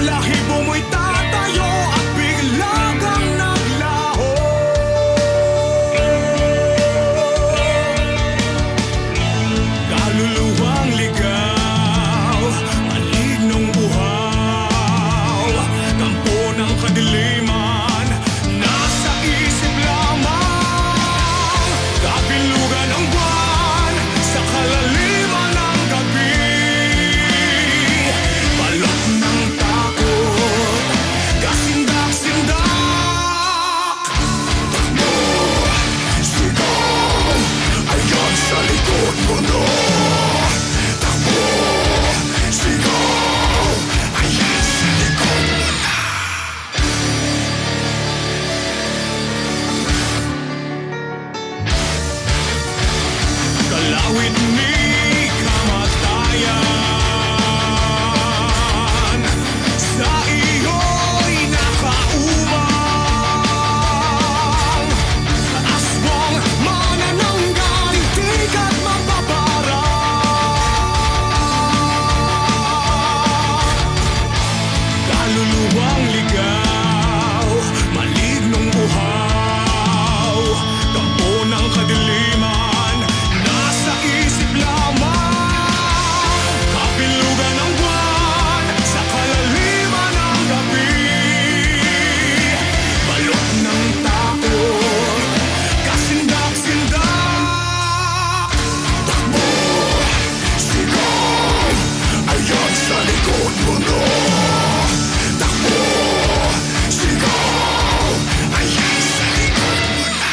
balahibo mo'y tatayo at bigla kang naglaho. Kaluluwang ligaw, malignong buhaw, kampo ng kadiliman, nasa isip lamang. Kabilugan ng buwan sa kalaliman ng gabi, balot ng takot, kasindak-sindak. Takbo, sigaw, ayan sa likod mo no. Takbo, sigaw, ayan sa likod mo na. Kalawit ni kamatayan, sa iyo'y nakaumang. Aswang manananggal, di ka't mapaparang. Kaluluwang ligaw, malignong buhaw, kampo ng kadiliman, nasa isip lamang. Kabilugan ng buwan sa kalaliman ng gabi, balot ng takot, kasindak-sindak. Takbo, sigaw, ayan sa likod mo no. Takbo, sigaw, ayan sa likod mo na.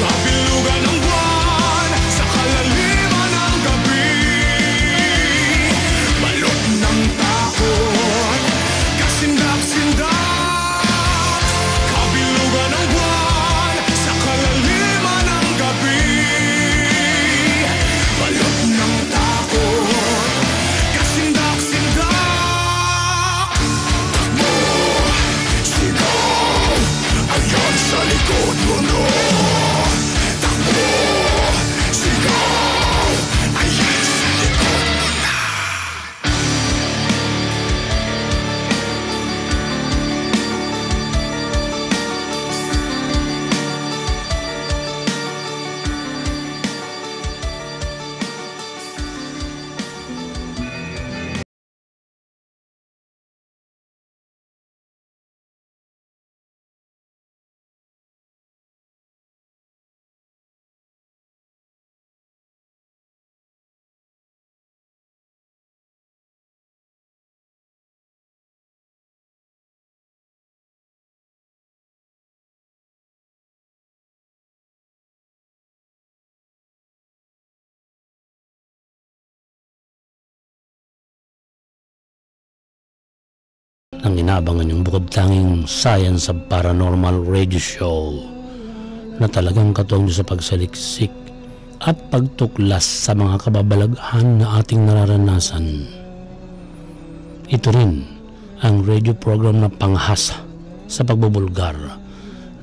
Kabilugan ng buwan sa kalaliman ng gabi, balot ng takot, kasindak-sindak. Kabilugan ng buwan sa kalaliman ng gabi, balot ng takot, kasindak-sindak. Takbo, sigaw, ayan sa likod mo no. Takbo, sigaw, ayan sa likod mo na. Ang inaabangan yung bukod tanging Science of Paranormal Radio Show na talagang katuwang sa pagsaliksik at pagtuklas sa mga kababalaghan na ating nararanasan. Ito rin ang radio program na panghasa sa pagbubulgar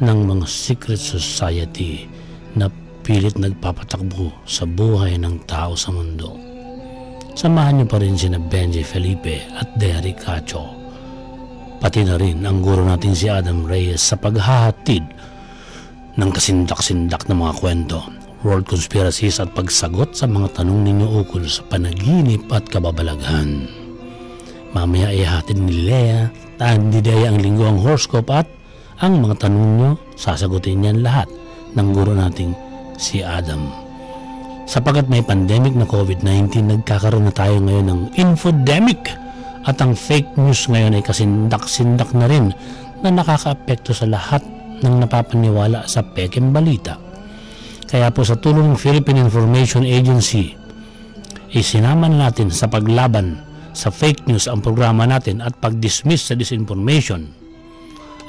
ng mga secret society na pilit nagpapatakbo sa buhay ng tao sa mundo. Samahan niyo pa rin sina Benji Felipe at Derek Cacho, pati na rin ang guro natin si Adam Reyes sa paghahatid ng kasindak-sindak na mga kwento, world conspiracies at pagsagot sa mga tanong ninyo ukol sa panaginip at kababalaghan. Mamaya ihatid ni Lea, Tandy Dea ang linggo ang horoscope at ang mga tanong nyo, sasagutin niyan lahat ng guro nating si Adam. Sapagat may pandemic na COVID-19, nagkakaroon na tayo ngayon ng infodemic. At ang fake news ngayon ay kasindak-sindak na rin na nakakaapekto sa lahat ng napapaniwala sa pekeng balita. Kaya po sa tulong ng Philippine Information Agency, isinama natin sa paglaban sa fake news ang programa natin at pag-dismiss sa disinformation.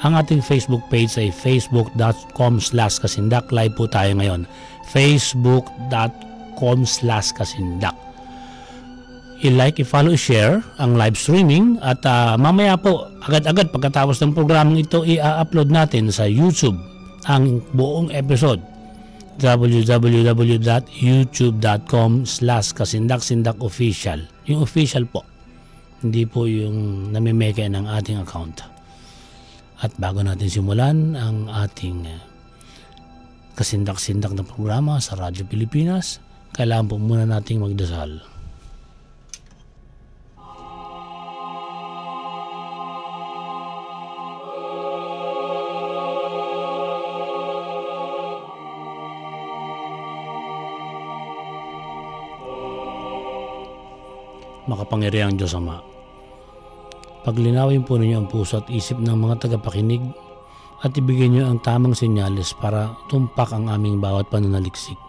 Ang ating Facebook page ay facebook.com/kasindak. Live po tayo ngayon. facebook.com/kasindak. I-like, i-follow, i-share ang live streaming at mamaya po, agad-agad pagkatapos ng programang ito, i-upload natin sa YouTube ang buong episode. www.youtube.com/kasindak-official. Yung official po, hindi po yung namimeke ng ating account. At bago natin simulan ang ating kasindak-sindak na programa sa Radyo Pilipinas, kailangan po muna nating magdasal. Makapangyarihang Diyos Ama, paglinawin po ninyo ang puso at isip ng mga tagapakinig at ibigay niyo ang tamang senyales para tumpak ang aming bawat pananaliksik.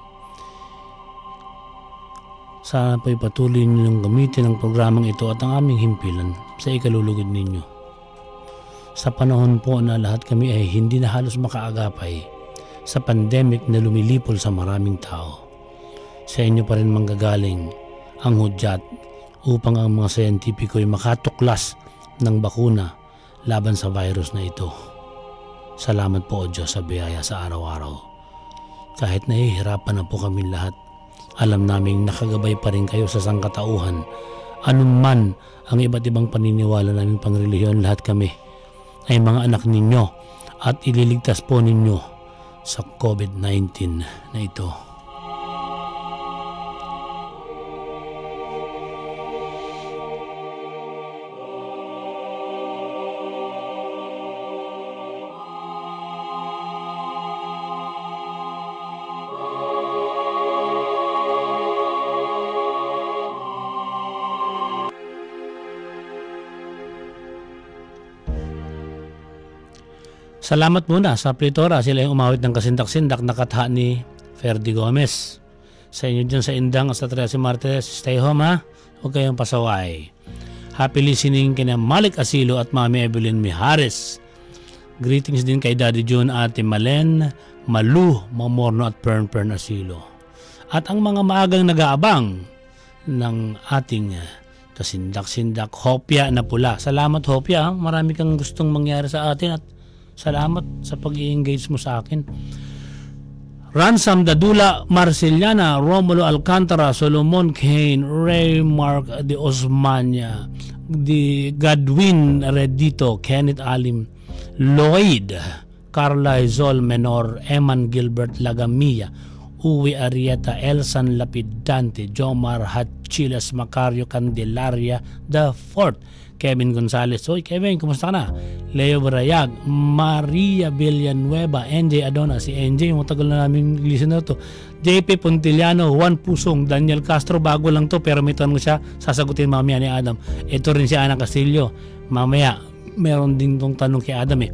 Sana po ipatuloy ninyong gamitin ang programang ito at ang aming himpilan sa ikalulugod ninyo. Sa panahon po na lahat kami ay hindi na halos makaagapay sa pandemic na lumilipol sa maraming tao, sa inyo pa rin manggagaling ang hudyat upang ang mga siyentipiko ay makatuklas ng bakuna laban sa virus na ito. Salamat po o Diyos sa biyaya sa araw-araw. Kahit nahihirapan na po kami lahat, alam naming nakagabay pa rin kayo sa sangkatauhan. Anuman ang iba't ibang paniniwala namin pangrelihiyon, lahat kami ay mga anak ninyo at ililigtas po ninyo sa COVID-19 na ito. Salamat muna sa Plitora. Sila yung umawit ng kasindak-sindak na katha ni Ferdy Gomez. Sa inyo dyan sa Indang sa 13 Martes, stay home ha. Huwag kayong pasaway. Happy listening kina Malik Asilo at Mami Evelyn Mijares. Greetings din kay Daddy June, Ate Malen, Malu, Mamorno at Pern Asilo. At ang mga maagang nag-aabang ng ating kasindak-sindak, Hopya na pula. Salamat Hopya, marami kang gustong mangyari sa atin at salamat sa pag-i-engage mo sa akin. Ransom Dadula Marceliana, Romulo Alcantara, Solomon Kane, Ray Mark de Osmania, di Godwin Redito, Kenneth Alim, Lloyd, Carla Izol Menor, Eman Gilbert Lagamia, Uwe Arieta, Elsan Lapidante, Jomar Hatchilas, Macario Candelaria the Fourth, Kevin Gonzalez. Oy Kevin, kumusta ka na? Leo Barayag, Maria Villanueva, NJ Adona, si NJ, matagal na namin listener to. JP Pontiliano, Juan Pusong, Daniel Castro, bago lang to pero may tanong siya, sasagutin mamaya ni Adam. Ito rin si Ana Castillo, mamaya meron din tong tanong kay Adam eh.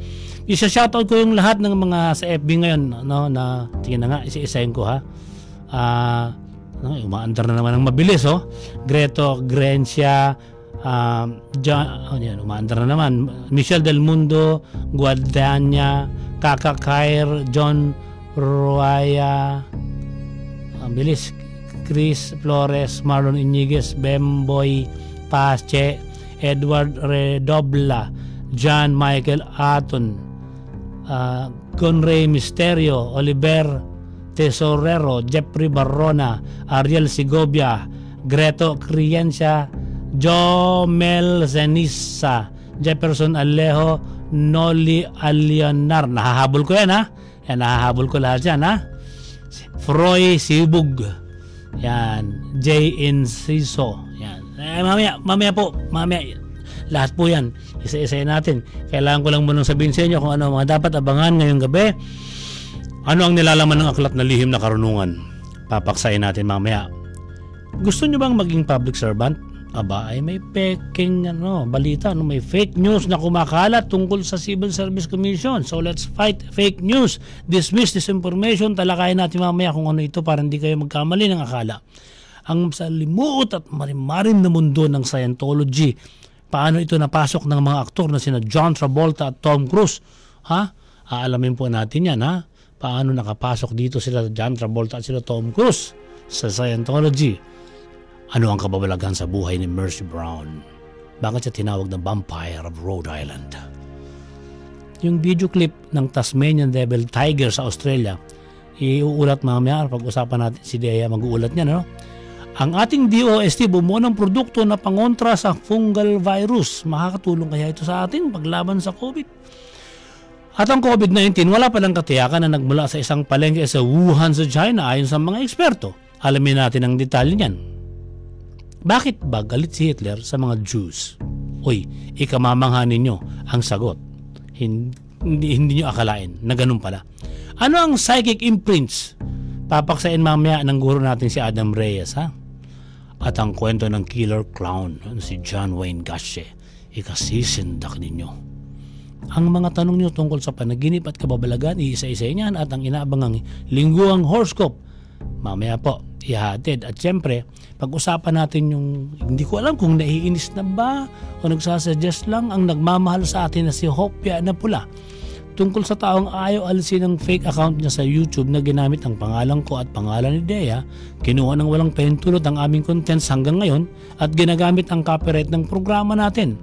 Isa-shoutout ko yung lahat ng mga sa FB ngayon, no, na tingin na nga, isa-isahin ko ha. Umaandar na naman ng mabilis oh. Greto Grencia, umaandar na naman. Michelle Del Mundo, Guadania, Kaka Kair, John Ruaya, bilis, Chris Flores, Marlon Iñiguez, Bemboy Pache, Edward Redobla, John Michael Aton, Conray Misterio, Oliver Tesorero, Jeffrey Barrona, Ariel Segovia, Greto Criencia, Jomel Zenissa, Jefferson Alejo, Noli Alionar. Nahahabol ko yan ha. Yan, nahahabol ko lahat yan ha. Froy Sibug. Yan. J. Inciso. Yan. Mamaya po. Lahat po yan. Isa-isayin natin. Kailangan ko lang munang sabihin sa inyo kung ano mga dapat abangan ngayong gabi. Ano ang nilalaman ng aklat na lihim na karunungan? Papaksayin natin mamaya. Gusto nyo bang maging public servant? aba ay may peking balita, may fake news na kumakalat tungkol sa Civil Service Commission. So let's fight fake news, dismiss disinformation. Talakayin natin mamaya kung ano ito para hindi kayo magkamali ng akala. Ang salimuot at marimarim na mundo ng Scientology, paano ito napasok ng mga aktor na sina John Travolta at Tom Cruise? Aalamin po natin yan, paano nakapasok dito sila John Travolta at sila Tom Cruise sa Scientology. Ano ang kababalaghan sa buhay ni Mercy Brown? Bakit siya tinawag na Vampire of Rhode Island? Yung video clip ng Tasmanian Devil Tiger sa Australia, iuulat mamaya, pag-usapan natin si Dea, mag-uulat niya, no? Ang ating DOST bumuo ng produkto na pangontra sa fungal virus. Makakatulong kaya ito sa atin paglaban sa COVID? At ang COVID-19, wala palang katiyakan na nagmula sa isang palengke sa Wuhan sa China ayon sa mga eksperto. Alamin natin ang detalye niyan. Bakit ba galit si Hitler sa mga Jews? Uy, ikamamangha ninyo ang sagot. Hindi nyo akalain na ganun pala. Ano ang psychic imprints? Papaksain mamaya ng guro natin si Adam Reyes, At ang kwento ng killer clown, si John Wayne Gacy, ikasisindak ninyo. Ang mga tanong nyo tungkol sa panaginip at kababalagan, iisa-isa niyan at ang inaabangang lingguang horoscope. Mamaya po, ihatid. At syempre, pag-usapan natin yung, hindi ko alam kung naiinis na ba o nagsasuggest lang ang nagmamahal sa atin na si Hopia na Pula. Tungkol sa taong ayaw alisin ng fake account niya sa YouTube na ginamit ang pangalan ko at pangalan ni Dea, kinuha ng walang pentulot ang aming contents hanggang ngayon at ginagamit ang copyright ng programa natin.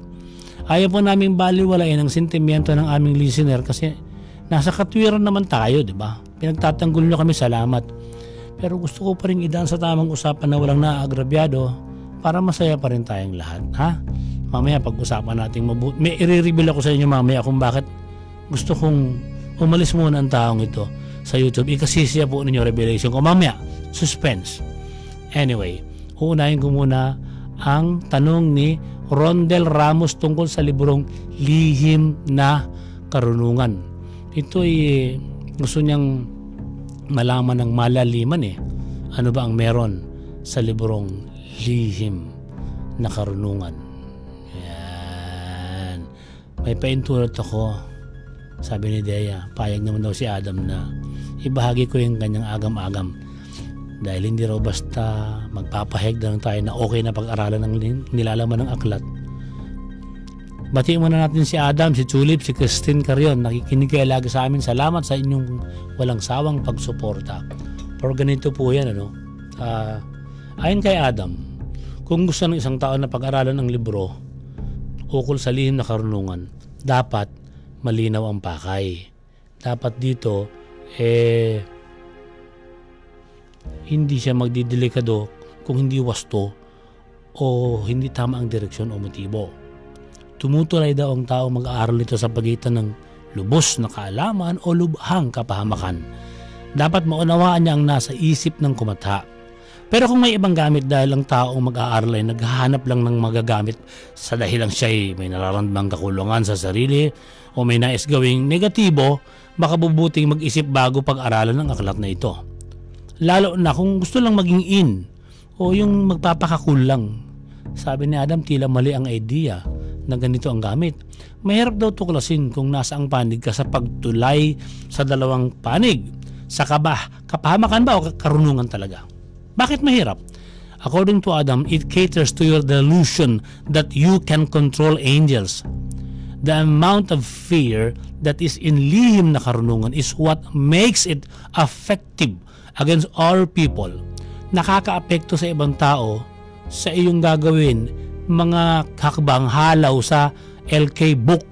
Ayaw po namin baliwalain ang sentimiento ng aming listener kasi nasa katwiran naman tayo, di ba? Pinagtatanggol nyo kami, salamat. Pero gusto ko pa rin idaan sa tamang usapan na walang naagrabyado para masaya pa rin tayong lahat, Mamaya pag-usapan natin mabuti. May i-reveal ako sa inyo mamaya kung bakit gusto kong umalis muna ang taong ito sa YouTube. Ikasisiya po ninyo revelation ko. Mamaya, suspense. Anyway, uunahin ko muna ang tanong ni Rondel Ramos tungkol sa librong Lihim na Karunungan. Ito ay gusto niyang malaman ng malaliman ano ba ang meron sa librong Lihim na Karunungan. Yan. May paintulot ako. Sabi ni Dea, payag naman daw si Adam na ibahagi ko yung kanyang agam-agam. Dahil hindi raw basta magpapaheg na lang tayo na okay na pag-aralan ng nilalaman ng aklat. Batiin muna natin si Adam, si Tulip, si Christine Carion. Nakikinig kayo lagi sa amin. Salamat sa inyong walang sawang pagsuporta. Pero ganito po yan, ayon kay Adam, kung gusto ng isang tao na pag-aralan ang libro ukol sa lihim na karunungan, dapat malinaw ang pakay. Dapat dito, hindi siya magdidelikado kung hindi wasto o hindi tama ang direksyon o motibo. Tumutulay daw ang tao mag-aaral nito sa pagitan ng lubos na kaalaman o lubhang kapahamakan. Dapat maunawaan niya ang nasa isip ng kumatha. Pero kung may ibang gamit dahil ang taong mag-aaral ay naghahanap lang ng magagamit sa dahilang siya ay may nararamdamang kakulungan sa sarili o may nais gawing negatibo, baka bubuting mag-isip bago pag-aralan ng aklat na ito. Lalo na kung gusto lang maging in o yung magpapakakul lang. Sabi ni Adam, tila mali ang idea na ganito ang gamit. Mahirap daw tuklasin kung nasa ang panig ka sa pagtulay sa dalawang panig. Sa kapahamakan ba o karunungan talaga? Bakit mahirap? According to Adam, it caters to your delusion that you can control angels. The amount of fear that is in lihim na karunungan is what makes it effective against all people. Nakakaapekto sa ibang tao sa iyong gagawin mga hakbang halaw sa LK book.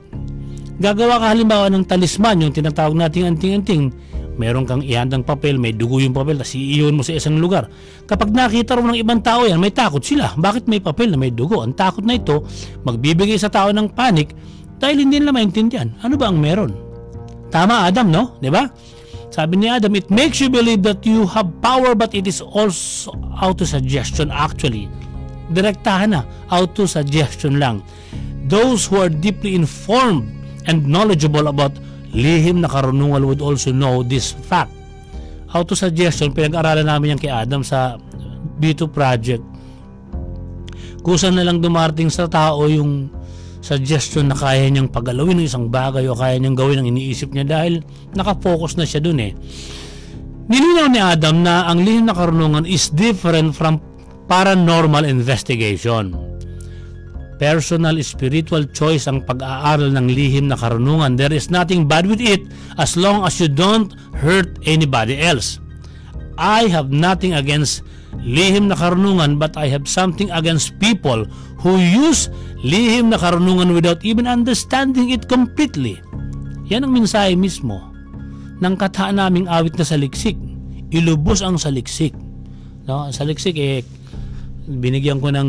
Gagawa ka halimbawa ng talisman, yung tinatawag nating anting-anting. Meron kang ihandang papel, may dugo yung papel, tapos iiyon mo sa isang lugar. Kapag nakita mo ng ibang tao yan, may takot sila. Bakit may papel na may dugo? Ang takot na ito, magbibigay sa tao ng panic dahil hindi nila maintindihan. Ano ba ang meron? Tama, Adam, no? Diba? Sabi ni Adam, it makes you believe that you have power but it is also auto-suggestion actually. Direktahan na, auto-suggestion lang. Those who are deeply informed and knowledgeable about lihim na karunungan would also know this fact. Auto-suggestion, pinag-aralan namin yan kay Adam sa B2 project. Kusa na lang dumarating sa tao yung suggestion na kaya niyang pagalawin ng isang bagay o kaya niyang gawin ang iniisip niya dahil nakafocus na siya dun eh. Nilinaw ni Adam na ang lihim na karunungan is different from paranormal investigation. Personal spiritual choice ang pag-aaral ng lihim na karunungan. There is nothing bad with it as long as you don't hurt anybody else. I have nothing against lihim na karunungan, but I have something against people who use lihim na karunungan without even understanding it completely. Yan ang mensahe mismo ng katahan naming awit na saliksik. Ilubos ang saliksik. No? Saliksik binigyan ko ng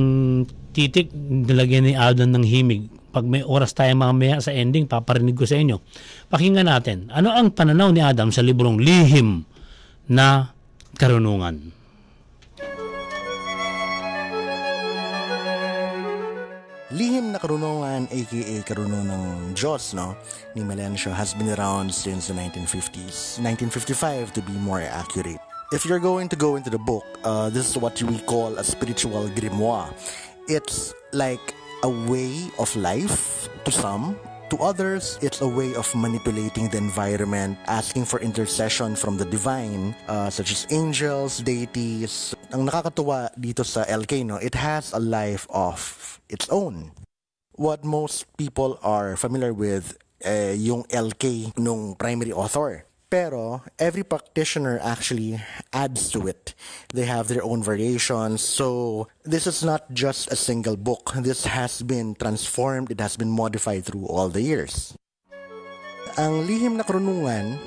titik, nilagyan ni Alden ng himig. Pag may oras tayo mamaya sa ending, paparinig ko sa inyo. Pakinggan natin, ano ang pananaw ni Adam sa librong Lihim na Karunungan? Lihim na Karunungan, aka Karunungan ng Diyos, no, ni Melanchthon has been around since the 1950s. 1955 to be more accurate. If you're going to go into the book, this is what we call a spiritual grimoire. It's like a way of life to some. To others, it's a way of manipulating the environment, asking for intercession from the divine, such as angels, deities. Ang nakakatuwa dito sa LK, no, it has a life of its own. What most people are familiar with, yung LK nung primary author. Pero every practitioner actually adds to it. They have their own variations. So this is not just a single book. This has been transformed. It has been modified through all the years. Ang Lihim na Karunungan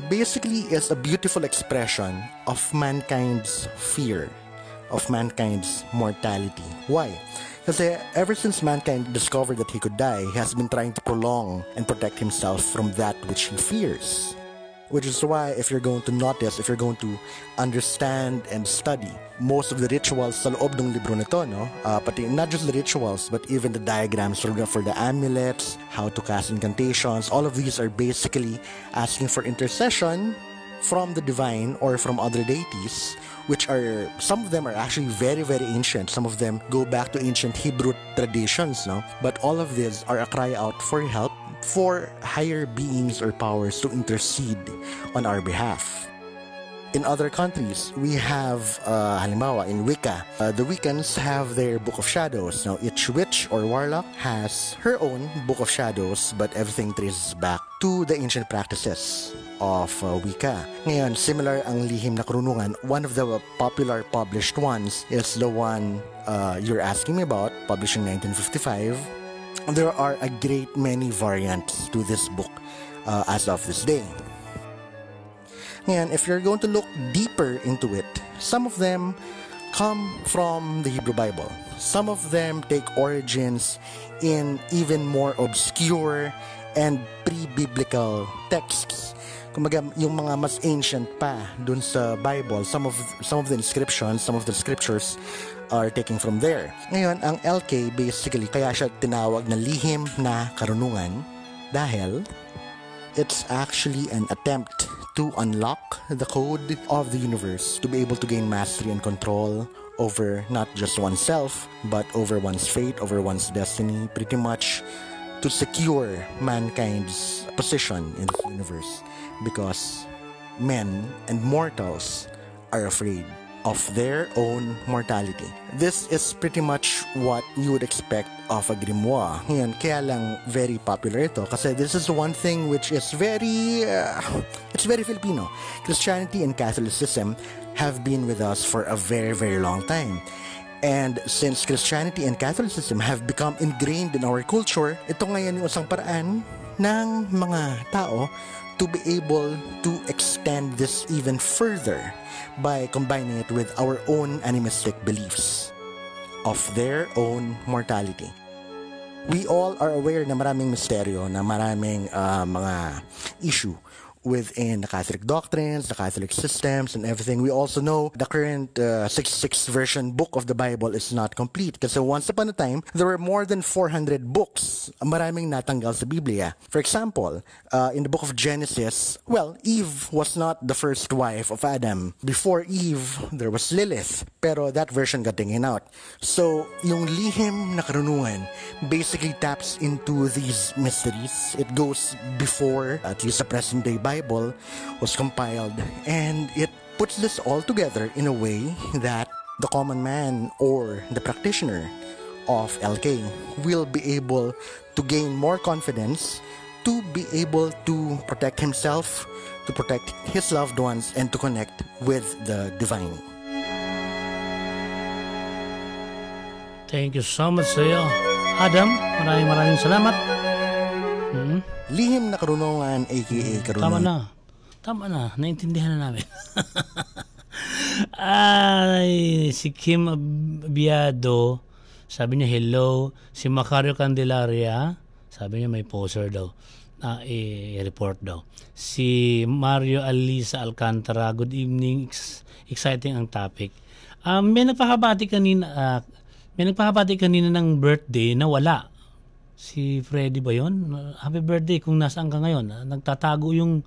basically is a beautiful expression of mankind's fear, of mankind's mortality. Why? Kasi ever since mankind discovered that he could die, he has been trying to prolong and protect himself from that which he fears. Which is why if you're going to notice, if you're going to understand and study most of the rituals sa loob ng libro nito, no? Pati not just the rituals, but even the diagrams for the amulets, how to cast incantations, all of these are basically asking for intercession from the divine or from other deities, which are, some of them are actually very, very ancient. Some of them go back to ancient Hebrew traditions, no? But all of these are a cry out for help, for higher beings or powers to intercede on our behalf. In other countries, we have, halimbawa, in Wicca, the Wiccans have their Book of Shadows. Now, each witch or warlock has her own Book of Shadows, but everything traces back to the ancient practices of Wicca. Ngayon, similar ang Lihim na Karunungan. One of the popular published ones is the one you're asking me about, published in 1955. There are a great many variants to this book as of this day. Ngayon, if you're going to look deeper into it, some of them come from the Hebrew Bible. Some of them take origins in even more obscure and pre-biblical texts. Kumbaga, yung mga mas ancient pa dun sa Bible, some of the inscriptions, some of the scriptures are taken from there. Ngayon, ang LK basically, kaya siya tinawag na Lihim na Karunungan dahil it's actually an attempt to unlock the code of the universe, to be able to gain mastery and control over not just oneself, but over one's fate, over one's destiny, pretty much to secure mankind's position in the universe. Because men and mortals are afraid of their own mortality. This is pretty much what you would expect of a grimoire. Ngayon, kaya lang very popular ito kasi this is one thing which is very Filipino. Christianity and Catholicism have been with us for a very, very long time. And since Christianity and Catholicism have become ingrained in our culture, ito ngayon yung isang paraan ng mga tao to be able to extend this even further by combining it with our own animistic beliefs of their own mortality. We all are aware na maraming misteryo, na maraming mga issue within the Catholic doctrines, the Catholic systems, and everything. We also know the current 66 version book of the Bible is not complete. Kasi once upon a time, there were more than 400 books. Maraming natanggal sa Biblia. For example, in the book of Genesis, well, Eve was not the first wife of Adam. Before Eve, there was Lilith. Pero that version got taken out. So, yung lihim na karunungan basically taps into these mysteries. It goes before, at least the present-day Bible was compiled, and it puts this all together in a way that the common man or the practitioner of LK will be able to gain more confidence, to be able to protect himself, to protect his loved ones, and to connect with the divine. Thank you so much sa iyo, Adam. Maraming salamat. Lihim na karunungan, aka karunungan. Tama na. Naintindihan na namin. Ay, si Kim Abiado, sabi niya hello. Si Macario Candelaria, sabi niya may poster daw. I-report daw. Si Mario Alisa Alcantara, good evening. Exciting ang topic. May nagpakabati kanina ng birthday na wala. Si Freddy ba yun? Happy birthday kung nasaan ka ngayon. Nagtatago yung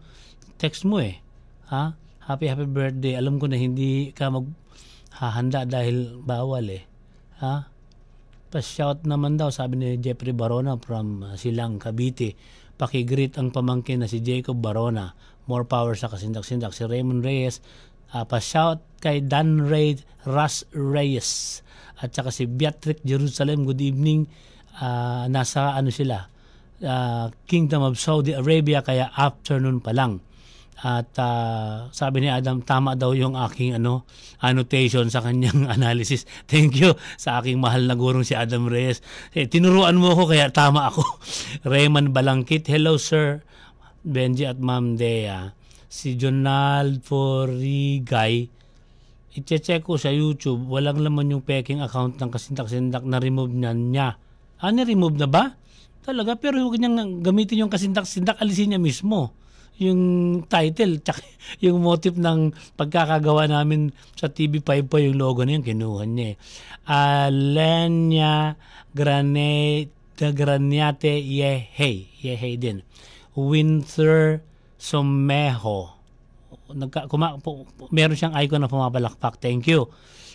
text mo eh. Ha? Happy birthday. Alam ko na hindi ka maghahanda dahil bawal eh. Ha? Pa-shout naman daw, sabi ni Jeffrey Barona from Silang, Cavite. Paki-greet ang pamangkin na si Jacob Barona. More power sa kasindak-sindak. Si Raymond Reyes. Pa-shout kay Dan Ray Ras Reyes. At saka si Beatrice Jerusalem. Good evening. Nasa sila Kingdom of Saudi Arabia, kaya afternoon pa lang. At sabi ni Adam, tama daw yung aking annotation sa kanyang analysis. Thank you sa aking mahal na gurong si Adam Reyes. Tinuruan mo ako kaya tama ako. Raymond Balangkit, hello sir Benji at Ma'am Dea. Si Jonald Forigay, i-check ko sa YouTube, walang laman yung peking account ng kasindak-sindak, na remove niya. Ni-remove na ba? Talaga, pero huwag niyang gamitin yung kasindak-sindak, alisin niya mismo yung title, tsaka yung motive ng pagkakagawa namin sa TV5 pa, yung logo na yun, kinuha niya. Lenya Graniate Yehey din. Winter Somejo. Meron siyang icon na pumapalakpak. Thank you.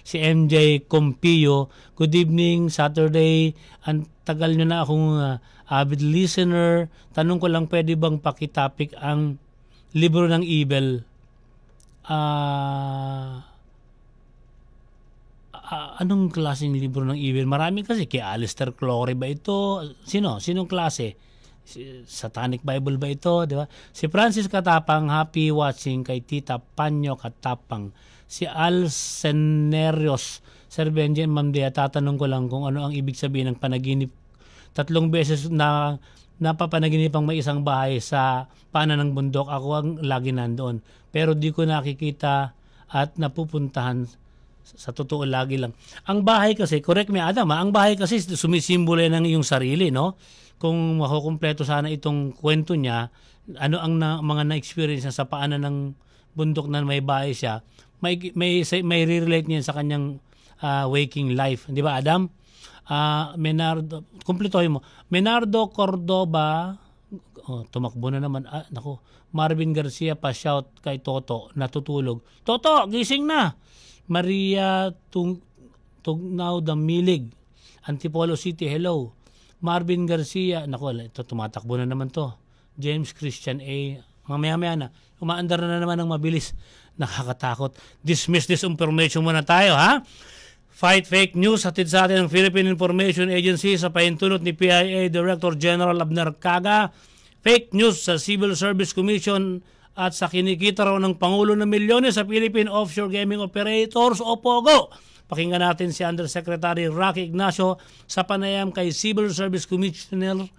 Si MJ Compio, good evening, Saturday. Ang tagal nyo na akong avid listener. Tanong ko lang, pwede bang pakitapik ang libro ng Evil? Anong klaseng libro ng Evil? Marami kasi. Kay Alistair Clore ba ito? Sinong klase? Satanic Bible ba ito? Di ba? Si Francis Katapang, happy watching kay Tita Panyo Katapang. Si Al Senerios, Sir Benji and Ma'am Dea, tatanong ko lang kung ano ang ibig sabihin ng panaginip. 3 beses na napapanaginipan may isang bahay sa paanan ng bundok. Ako ang lagi nandoon. Pero di ko nakikita at napupuntahan. Sa totoo lagi lang. Ang bahay kasi, correct me Adam, ang bahay kasi sumisimbolo ng iyong sarili, no? Kung makukumpleto sana itong kwento niya, ano ang mga na-experience niya sa paanan ng bundok na may bahay siya, may re-relate niya sa kanyang waking life. Di ba, Adam? Menardo, kumpletohin mo. Menardo Cordoba, tumakbo na naman. Naku, Marvin Garcia pa shout kay Toto, natutulog. Toto, gising na! Maria Tugnaw Damilig, Antipolo City, hello. Marvin Garcia, naku, ito tumatakbo na naman to. James Christian A, mamaya-maya na. Umaandar na naman ng mabilis. Nakakatakot. Dismiss disinformation muna tayo, ha? Fight fake news. Hatid sa atin ng Philippine Information Agency sa pahintulot ni PIA Director General Abner Caga. Fake news sa Civil Service Commission at sa kinikita raw ng Pangulo ng milyones sa Philippine Offshore Gaming Operators o POGO. Pakinggan natin si Undersecretary Rocky Ignacio sa panayam kay Civil Service Commissioner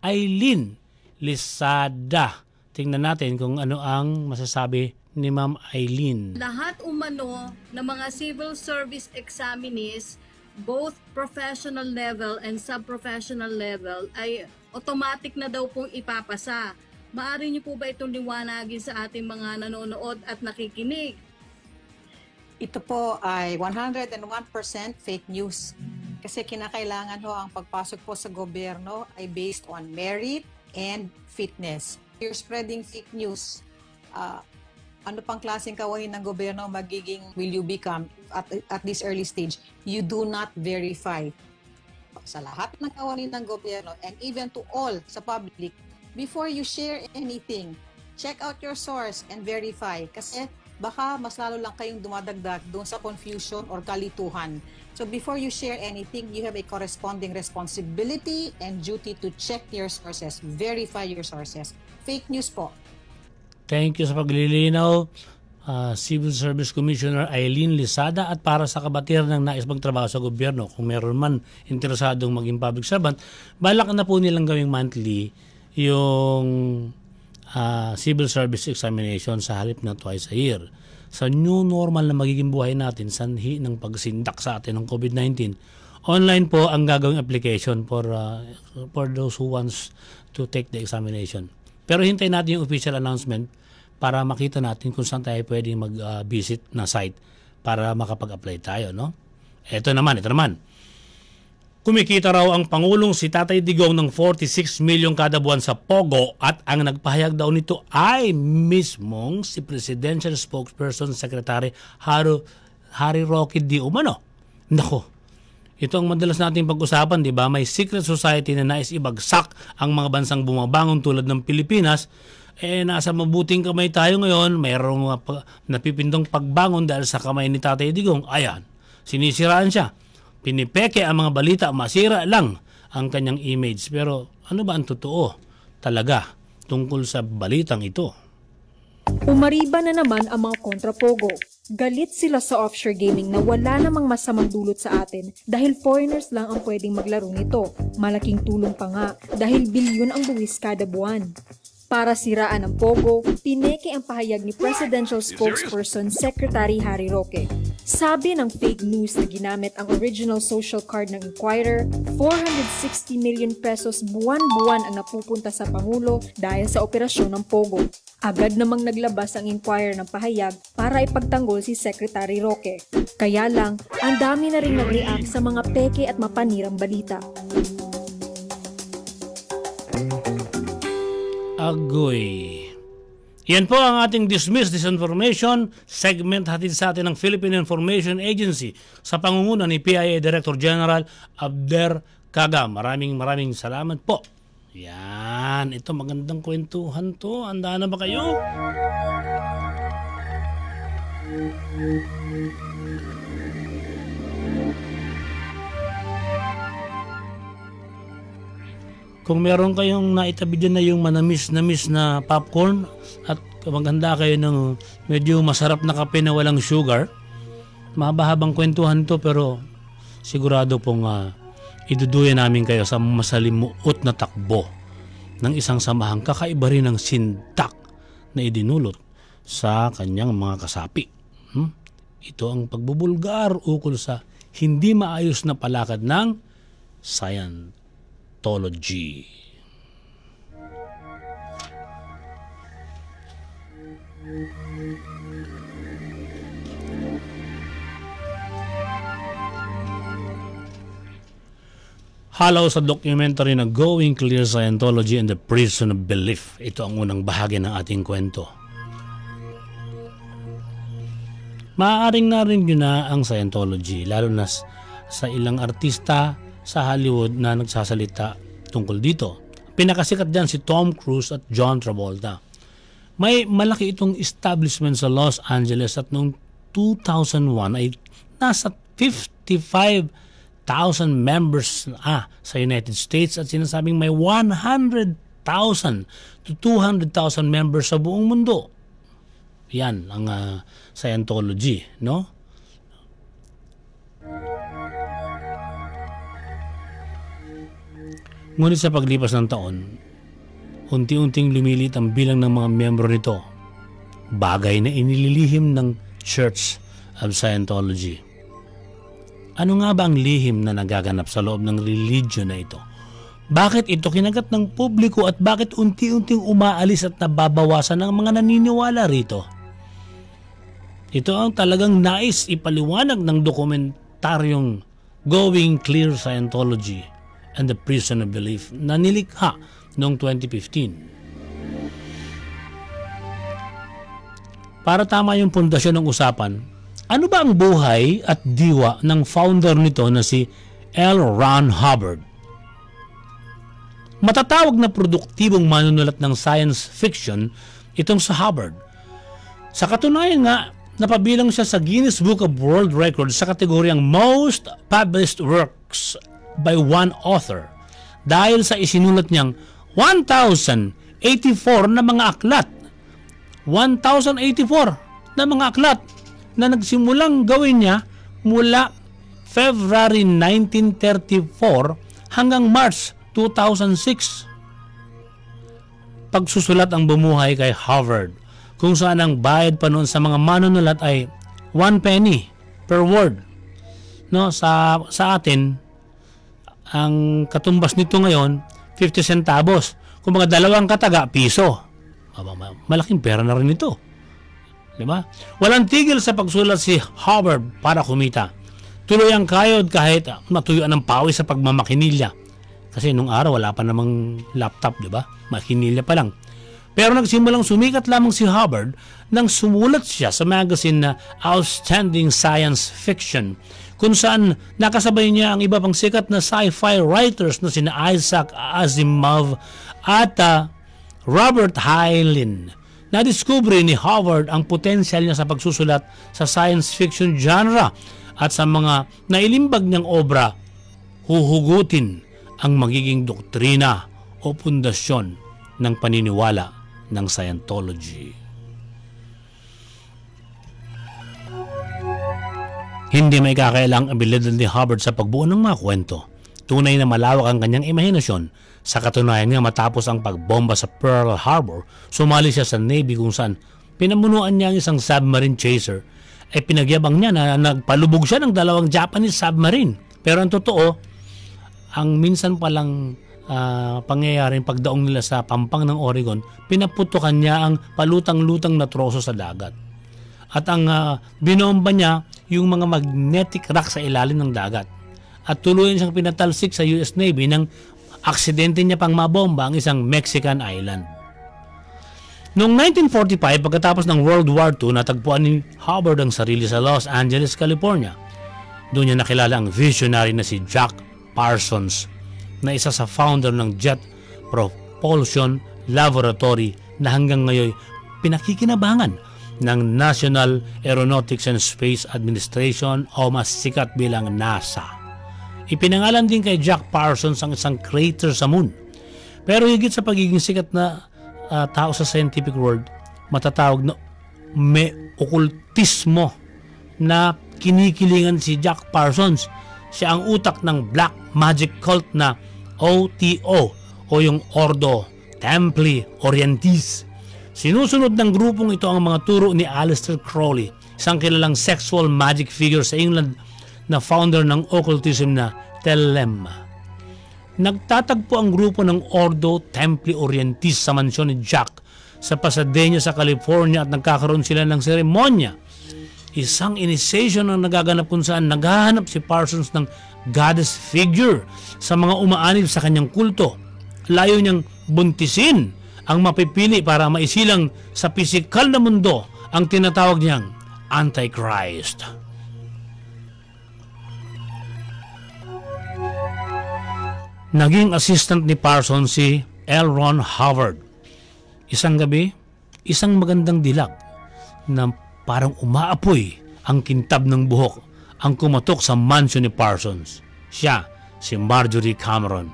Eileen Lisada. Tingnan natin kung ano ang masasabi ni Ma'am Eileen. Lahat umano ng mga civil service examinees, both professional level and sub-professional level, ay automatic na daw pong ipapasa. Maaari niyo po ba itong liwanagin sa ating mga nanonood at nakikinig? Ito po ay 101% fake news. Kasi kinakailangan ho ang pagpasok po sa gobyerno ay based on merit and fitness. You're spreading fake news. Ano pang klaseng kawain ng gobyerno magiging will you become at this early stage? You do not verify. Sa lahat ng kawain ng gobyerno and even to all sa public, before you share anything, check out your source and verify. Kasi baka mas lalo lang kayong dumadagdag doon sa confusion or kalituhan. So before you share anything, you have a corresponding responsibility and duty to check your sources, verify your sources. Fake news po. Thank you sa paglilinaw, Civil Service Commissioner Eileen Lisada. At para sa kabatiran ng nais magtrabaho sa gobyerno, kung meron man interesadong maging public servant, balak na po nilang gawing monthly yung civil service examination sa halip na twice a year. Sa new normal na magiging buhay natin, sanhi ng pagsindak sa atin ng COVID-19, online po ang gagawing application for those who wants to take the examination. Pero hintayin natin yung official announcement para makita natin kung saan tayo pwedeng mag-visit na site para makapag-apply tayo, no? Ito naman. Kumikita raw ang Pangulong si Tatay Digong ng 46 million kada buwan sa Pogo at ang nagpahayag daw nito ay mismong si Presidential Spokesperson Secretary Harry Roque Di Umano. Nako, ito ang madalas nating pag-usapan, di ba? May secret society na nais ibagsak ang mga bansang bumabangon tulad ng Pilipinas. Nasa mabuting kamay tayo ngayon, mayroong napipindong pagbangon dahil sa kamay ni Tatay Digong. Ayan, sinisiraan siya. Pinipeke ang mga balita, masira lang ang kanyang image. Pero ano ba ang totoo talaga tungkol sa balitang ito? Umariba na naman ang mga kontrapogo. Galit sila sa offshore gaming na wala namang masamang dulot sa atin dahil foreigners lang ang pwedeng maglaro nito. Malaking tulong pa nga dahil bilyon ang buwis kada buwan. Para siraan ang Pogo, pineke ang pahayag ni Presidential Spokesperson Secretary Harry Roque. Sabi ng fake news na ginamit ang original social card ng Inquirer, 460 million pesos buwan-buwan ang napupunta sa Pangulo dahil sa operasyon ng Pogo. Agad namang naglabas ang Inquirer ng pahayag para ipagtanggol si Secretary Roque. Kaya lang, ang dami na rin nag-react sa mga peke at mapanirang balita. Agoy. Yan po ang ating Dismiss Disinformation segment hatid sa atin ng Philippine Information Agency sa pangunguna ni PIA Director General Abder Kaga. Maraming salamat po. Yan, ito magandang kwentuhan to. Handa na ba kayo? Kung meron kayong naitabi dyan na yung manamis-namis na popcorn at maghanda kayo ng medyo masarap na kape na walang sugar, mahaba-habang kwentuhan to pero sigurado pong iduduya namin kayo sa masalimuot na takbo ng isang samahang kakaiba rin ng sintak na idinulot sa kanyang mga kasapi. Ito ang pagbubulgar ukol sa hindi maayos na palakad ng Scientology. Halaw sa documentary na Going Clear Scientology and the Prison of Belief. Ito ang unang bahagi ng ating kwento. Maaaring narinig na ang Scientology, lalo na sa ilang artista sa Hollywood na nagsasalita tungkol dito. Pinakasikat dyan si Tom Cruise at John Travolta. May malaki itong establishment sa Los Angeles at noong 2001 ay nasa 55,000 members sa United States at sinasabing may 100,000 to 200,000 members sa buong mundo. Yan ang Scientology, no? Ngunit sa paglipas ng taon, unti-unting lumilit ang bilang ng mga miyembro nito, bagay na inililihim ng Church of Scientology. Ano nga ba ang lihim na nagaganap sa loob ng religion na ito? Bakit ito kinagat ng publiko at bakit unti-unting umaalis at nababawasan ang mga naniniwala rito? Ito ang talagang nais ipaliwanag ng dokumentaryong Going Clear Scientology and the Prison of Belief na nilikha noong 2015. Para tama yung pundasyon ng usapan, ano ba ang buhay at diwa ng founder nito na si L. Ron Hubbard? Matatawag na produktibong manunulat ng science fiction itong sa Hubbard. Sa katunayan nga, napabilang siya sa Guinness Book of World Records sa kategoryang Most Published Works by One Author dahil sa isinulat niyang 1,084 na mga aklat. 1,084 na mga aklat na nagsimulang gawin niya mula February 1934 hanggang March 2006. Pagsusulat ang bumuhay kay Hubbard, kung saan ang bayad pa noon sa mga manunulat ay 1 penny per word. No, sa atin, ang katumbas nito ngayon, 50 centavos. Kung mga dalawang kataga, piso. Malaking pera na rin ito. Diba? Walang tigil sa pagsulat si Hubbard para kumita. Tuloy ang kayod kahit matuyuan ng pawis sa pagmamakinilya. Kasi nung araw wala pa namang laptop, diba? Makinilya pa lang. Pero nagsimulang sumikat lamang si Hubbard nang sumulat siya sa magazine na Outstanding Science Fiction, kung saan nakasabay niya ang iba pang sikat na sci-fi writers na sina Isaac Asimov at Robert Heinlein. Nadiskubre ni Hubbard ang potensyal niya sa pagsusulat sa science fiction genre at sa mga nailimbag niyang obra, huhugutin ang magiging doktrina o pundasyon ng paniniwala ng Scientology. Hindi may kakailang abilidad ni Hubbard sa pagbuo ng mga kwento. Tunay na malawak ang kanyang imahinasyon. Sa katunayan nga, matapos ang pagbomba sa Pearl Harbor, sumali siya sa Navy kung saan pinamunuan niya ang isang submarine chaser. Pinagyabang niya na nagpalubog siya ng 2 Japanese submarine. Pero ang totoo, ang minsan palang pangyayaring pagdaong nila sa pampang ng Oregon, pinaputukan niya ang palutang-lutang na troso sa dagat. At ang binomba niya yung mga magnetic rock sa ilalim ng dagat. At tuluyan siyang pinatalsik sa US Navy nang aksidente niya pang mabomba ang isang Mexican island. Noong 1945, pagkatapos ng World War II, natagpuan ni Hubbard ang sarili sa Los Angeles, California. Doon niya nakilala ang visionary na si Jack Parsons, na isa sa founder ng Jet Propulsion Laboratory na hanggang ngayon pinakikinabangan ng National Aeronautics and Space Administration o mas sikat bilang NASA. Ipinangalan din kay Jack Parsons ang isang crater sa moon. Pero higit sa pagiging sikat na tao sa scientific world, matatawag na may okultismo na kinikilingan si Jack Parsons. Siya ang utak ng Black Magic Cult na OTO o yung Ordo Templi Orientis. Sinusunod ng grupong ito ang mga turo ni Aleister Crowley, isang kilalang sexual magic figure sa England na founder ng occultism na Thelema. Nagtatagpo ang grupo ng Ordo Templi Orientis sa mansyon ni Jack sa Pasadena sa California at nagkakaroon sila ng seremonya. Isang initiation ang nagaganap kung saan naghahanap si Parsons ng goddess figure sa mga umaanib sa kanyang kulto. Layo niyang buntisin ang mapipili para maisilang sa pisikal na mundo ang tinatawag niyang Antichrist. Naging assistant ni Parsons si L. Ron Hubbard. Isang gabi, isang magandang dilag na parang umaapoy ang kintab ng buhok ang kumatok sa mansion ni Parsons. Siya, si Marjorie Cameron.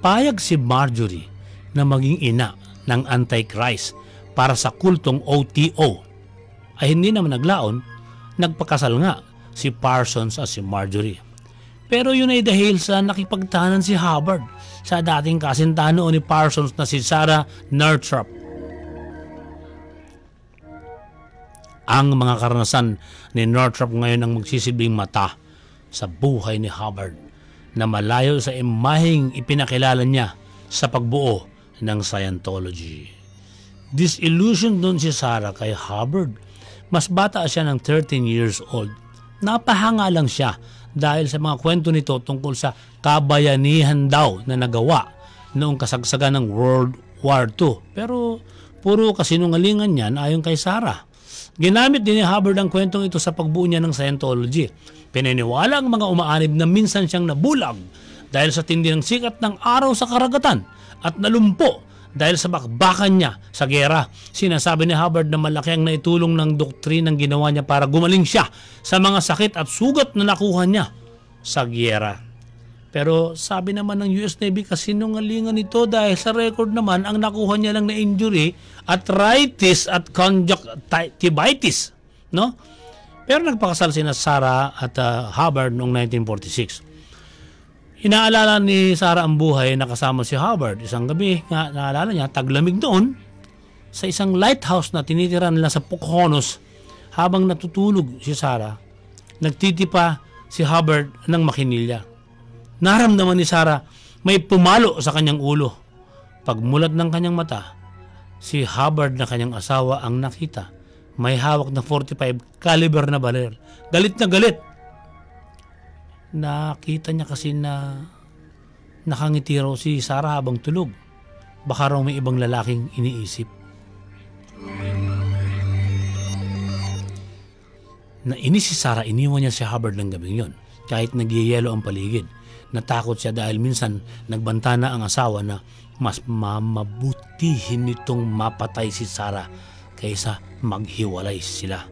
Payag si Marjorie na maging ina ng Antichrist para sa kultong OTO. Ay hindi naman naglaon, nagpakasal nga si Parsons at si Marjorie. Pero yun ay dahil sa nakipagtahanan si Hubbard sa dating kasintahan noon ni Parsons na si Sarah Northrop. Ang mga karanasan ni Northrop ngayon ang magsisilbing mata sa buhay ni Hubbard. na malayo sa imaheng ipinakilala niya sa pagbuo ng Scientology. Disillusioned nun si Sarah kay Hubbard. Mas bata siya ng 13 years old. Napahanga lang siya dahil sa mga kwento nito tungkol sa kabayanihan daw na nagawa noong kasagsagan ng World War II. Pero puro kasinungalingan yan ayon kay Sarah. Ginamit din ni Hubbard ang kwentong ito sa pagbuo niya ng Scientology. Pininiwala ang mga umaanib na minsan siyang nabulag dahil sa tindi ng sikat ng araw sa karagatan at nalumpo dahil sa bakbakan niya sa gera. Sinasabi ni Hubbard na malaki ang naitulong ng doktrinang ginawa niya para gumaling siya sa mga sakit at sugat na nakuha niya sa gera. Pero sabi naman ng US Navy kasinungalingan ito dahil sa record naman ang nakuha niya lang na injury, arthritis at conjunctivitis, no? Pero nagpakasal sina Sarah at Hubbard noong 1946. Inaalala ni Sarah ang buhay na kasama si Hubbard. Isang gabi nga naalala niya, taglamig doon sa isang lighthouse na tinitira nila sa Pocahontas. Habang natutulog si Sarah, nagtitipa si Hubbard ng makinilya. Naramdaman ni Sarah may pumalo sa kanyang ulo. Pagmulat ng kanyang mata, si Hubbard na kanyang asawa ang nakita. May hawak na 45 caliber na baril. Galit na galit. Nakita niya kasi na nakangiti raw si Sarah habang tulog. Baka raw may ibang lalaking iniisip. Nainis si Sarah, iniwan niya si Hubbard ng gabing yon. Kahit nagyayelo ang paligid. Natakot siya dahil minsan nagbanta na ang asawa na mas mamabutihin nitong mapatay si Sarah kaysa maghiwalay sila.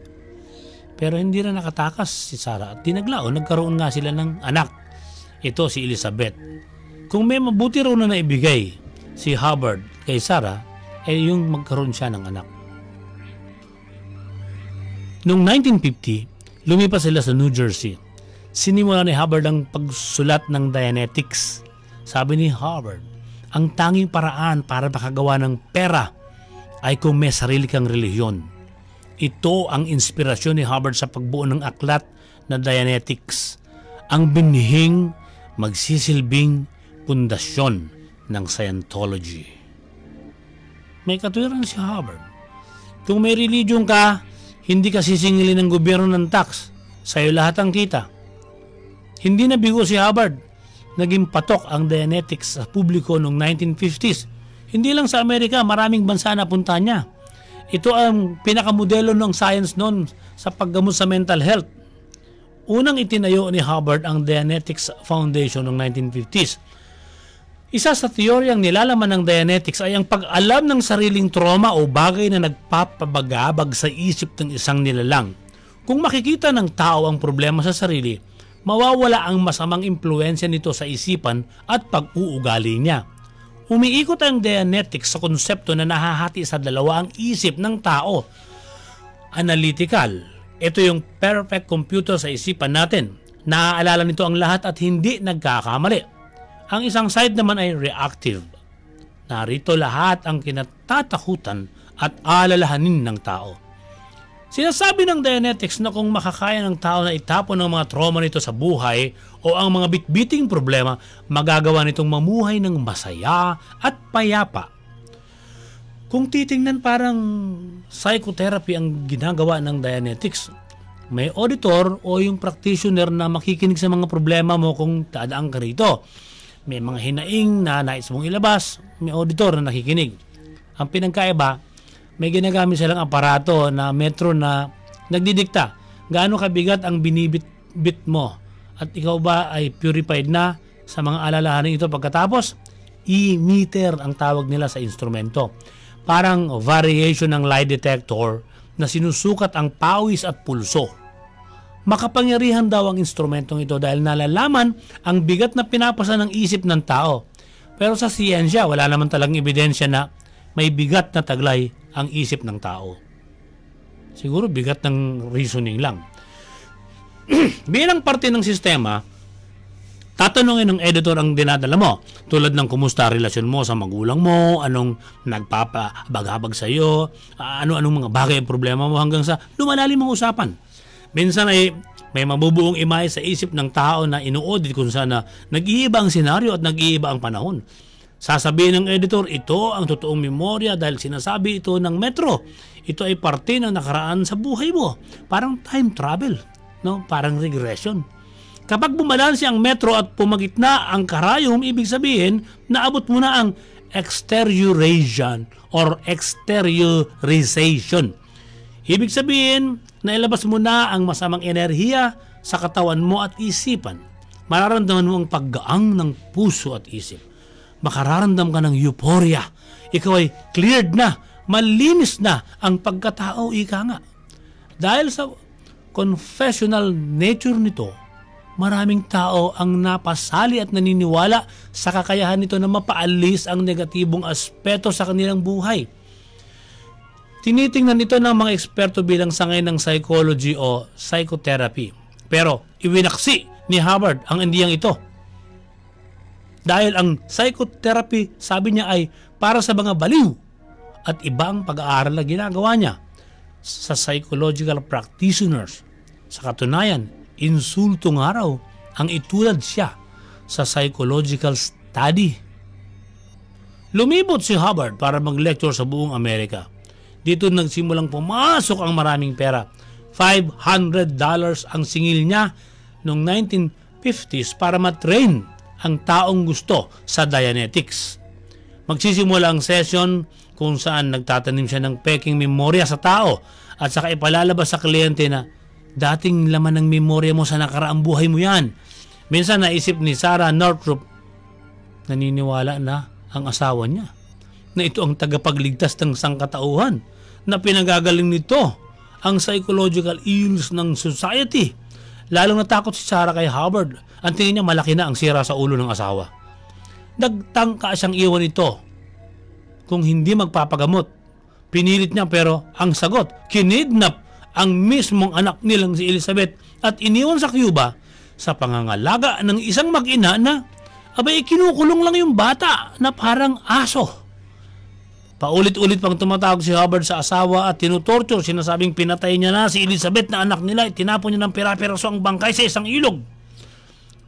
Pero hindi na nakatakas si Sarah at dinaglaon, nagkaroon nga sila ng anak. Ito si Elizabeth. Kung may mabuti raw na naibigay si Hubbard kay Sarah, ay yung magkaroon siya ng anak. Noong 1950, lumipas sila sa New Jersey. Sinimula ni Hubbard ang pagsulat ng Dianetics. Sabi ni Hubbard, ang tanging paraan para makagawa ng pera ay kung may sarili kang relihiyon. Ito ang inspirasyon ni Hubbard sa pagbuo ng aklat na Dianetics, ang binhing magsisilbing pundasyon ng Scientology. May katwiran si Hubbard. Kung may religion ka, hindi ka sisingilin ng gobyerno ng tax. Sa'yo lahat ang kita. Hindi nabigo si Hubbard. Naging patok ang Dianetics sa publiko noong 1950s. Hindi lang sa Amerika, maraming bansa na punta niya. Ito ang pinakamodelo ng science noon sa paggamot sa mental health. Unang itinayo ni Hubbard ang Dianetics Foundation noong 1950s. Isa sa teoryang nilalaman ng Dianetics ay ang pag-alam ng sariling trauma o bagay na nagpapabagabag sa isip ng isang nilalang. Kung makikita ng tao ang problema sa sarili, mawawala ang masamang impluensya nito sa isipan at pag-uugali niya. Umiikot ang Dianetics sa konsepto na nahahati sa dalawa ang isip ng tao. Analytical. Ito yung perfect computer sa isipan natin. Naaalala nito ang lahat at hindi nagkakamali. Ang isang side naman ay reactive. Narito lahat ang kinatatakutan at alalahanin ng tao. Sinasabi ng Dianetics na kung makakaya ng tao na itapon ang mga trauma nito sa buhay o ang mga bitbiting problema, magagawa nitong mamuhay ng masaya at payapa. Kung titingnan, parang psychotherapy ang ginagawa ng Dianetics. May auditor o yung practitioner na makikinig sa mga problema mo kung dadaan ka rito. May mga hinaing na nais mong ilabas, may auditor na nakikinig. Ang pinagkaiba, may ginagamit silang aparato na metro na nagdidikta gaano kabigat ang binibit mo at ikaw ba ay purified na sa mga alalahanin ito pagkatapos. E-meter ang tawag nila sa instrumento. Parang variation ng lie detector na sinusukat ang pawis at pulso. Makapangyarihan daw ang instrumentong ito dahil nalalaman ang bigat na pinapasa ng isip ng tao. Pero sa siyensya, wala naman talagang ebidensya na may bigat na taglay ang isip ng tao. Siguro bigat ng reasoning lang. Bilang parte ng sistema, tatanungin ng editor ang dinadala mo. Tulad ng kumusta relasyon mo sa magulang mo, anong nagpapabagabag sa iyo, ano-anong mga bagay ang problema mo hanggang sa lumalalim ang usapan. Minsan ay May mabubuong imahe sa isip ng tao na ino-audit kung saan na nag-iiba ang senaryo at nag-iiba ang panahon. Sasabihin ng editor, ito ang totoong memorya dahil sinasabi ito ng Metro. Ito ay parte ng nakaraan sa buhay mo. Parang time travel, no? Parang regression. Kapag bumalansi ang Metro at pumagitna ang karayom, ibig sabihin, naabot mo na ang exterioration or exteriorization. Ibig sabihin, nailabas mo na ang masamang enerhiya sa katawan mo at isipan. Mararamdaman mo ang paggaang ng puso at isip. Makararamdam ka ng euphoria. Ikaw ay cleared na, malinis na ang pagkatao, ika nga. Dahil sa confessional nature nito, maraming tao ang napasali at naniniwala sa kakayahan nito na mapaalis ang negatibong aspeto sa kanilang buhay. Tinitingnan ito ng mga eksperto bilang sangay ng psychology o psychotherapy. Pero iwinaksi ni Hubbard ang indiyang ito. Dahil ang psychotherapy, sabi niya, ay para sa mga baliw at ibang pag-aaral na ginagawa niya sa psychological practitioners. Sa katunayan, insulto nga raw ang itulad siya sa psychological study. Lumibot si Hubbard para mag-lecture sa buong Amerika. Dito nagsimulang pumasok ang maraming pera. $500 ang singil niya noong 1950s para matrain ang taong gusto sa Dianetics. Magsisimula ang session kung saan nagtatanim siya ng peking memorya sa tao at saka ipalalabas sa kliyente na dating laman ng memorya mo sa nakaraang buhay mo yan. Minsan naisip ni Sarah Northrop, naniniwala na ang asawa niya na ito ang tagapagligtas ng sangkatauhan, na pinagagaling nito ang psychological ills ng society. Lalong natakot si Sarah kay Hubbard. Ang tingin niya malaki na ang sira sa ulo ng asawa. Nagtangka siyang iwan ito kung hindi magpapagamot. Pinilit niya pero ang sagot, kinidnap ang mismong anak nilang si Elizabeth at iniwan sa Cuba sa pangangalaga ng isang mag-ina na abay kinukulong lang yung bata na parang aso. Paulit-ulit pang tumatawag si Hubbard sa asawa at tinutorture. Sinasabing pinatay niya na si Elizabeth na anak nila. Tinapon niya ng pira-piraso ang bangkay sa isang ilog.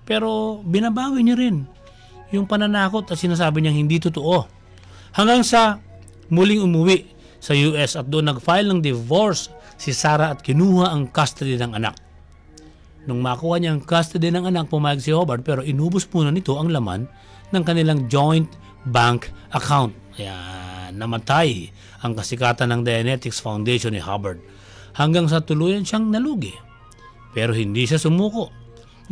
Pero binabawi niya rin yung pananakot at sinasabi niyang hindi totoo. Hanggang sa muling umuwi sa US at doon nag-file ng divorce si Sarah at kinuha ang custody ng anak. Nung makuha niya ang custody ng anak, pumayag si Hubbard pero inubos muna nito ang laman ng kanilang joint bank account. Kaya namatay ang kasikatan ng Dianetics Foundation ni Hubbard hanggang sa tuluyan siyang nalugi. Pero hindi siya sumuko.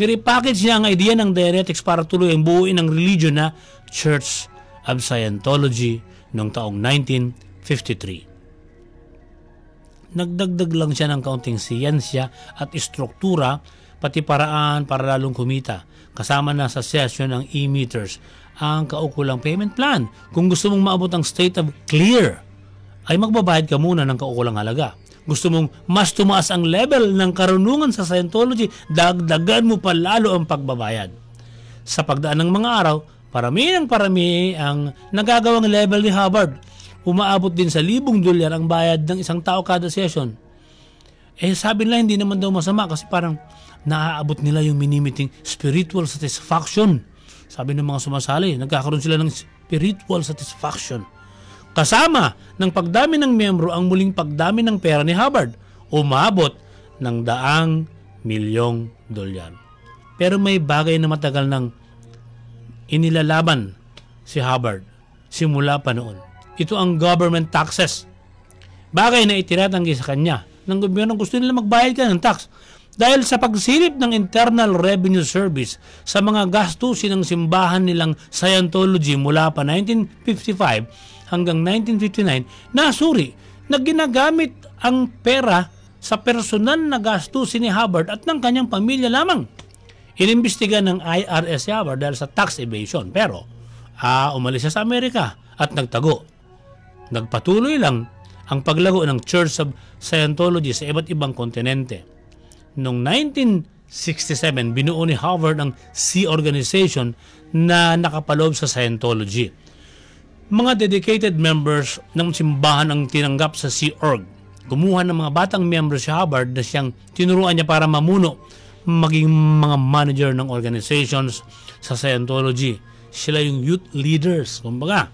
Nirepackage niya ang idea ng Dianetics para tuluyang buuin ang religion na Church of Scientology noong taong 1953. Nagdagdag lang siya ng kaunting siyensya at istruktura pati paraan para lalong kumita. Kasama na sa session ng e-meters ang kaukulang payment plan. Kung gusto mong maabot ang state of clear, ay magbabayad ka muna ng kaukulang halaga. Gusto mong mas tumaas ang level ng karunungan sa Scientology, dagdagan mo pa lalo ang pagbabayad. Sa pagdaan ng mga araw, parami ang nagagawang level ni Hubbard. Umaabot din sa $1,000 ang bayad ng isang tao kada session. Sabi nila hindi naman daw masama kasi parang naaabot nila yung minimiting spiritual satisfaction. Sabi ng mga sumasali, nagkakaroon sila ng spiritual satisfaction. Kasama ng pagdami ng miyembro ang muling pagdami ng pera ni Hubbard. Umabot ng $100 million. Pero may bagay na matagal nang inilalaban si Hubbard simula pa noon. Ito ang government taxes. Bagay na itinatanggi sa kanya ng gobyerno, gusto nila magbayad ka ng tax. Dahil sa pagsilip ng Internal Revenue Service sa mga gastusin ng simbahan nilang Scientology mula pa 1955 hanggang 1959, nasuri na ginagamit ang pera sa personal na gastusin ni Hubbard at ng kanyang pamilya lamang. Inimbestiga ng IRS si Hubbard dahil sa tax evasion. Pero umalis siya sa Amerika at nagtago. Nagpatuloy lang ang paglago ng Church of Scientology sa iba't ibang kontinente. Noong 1967, binuo ni Hubbard ang Sea Organization na nakapaloob sa Scientology. Mga dedicated members ng simbahan ang tinanggap sa Sea Org. Kumuha ng mga batang members si Hubbard na siyang tinuruan niya para mamuno maging mga manager ng organizations sa Scientology. Sila yung youth leaders. Kumbaga,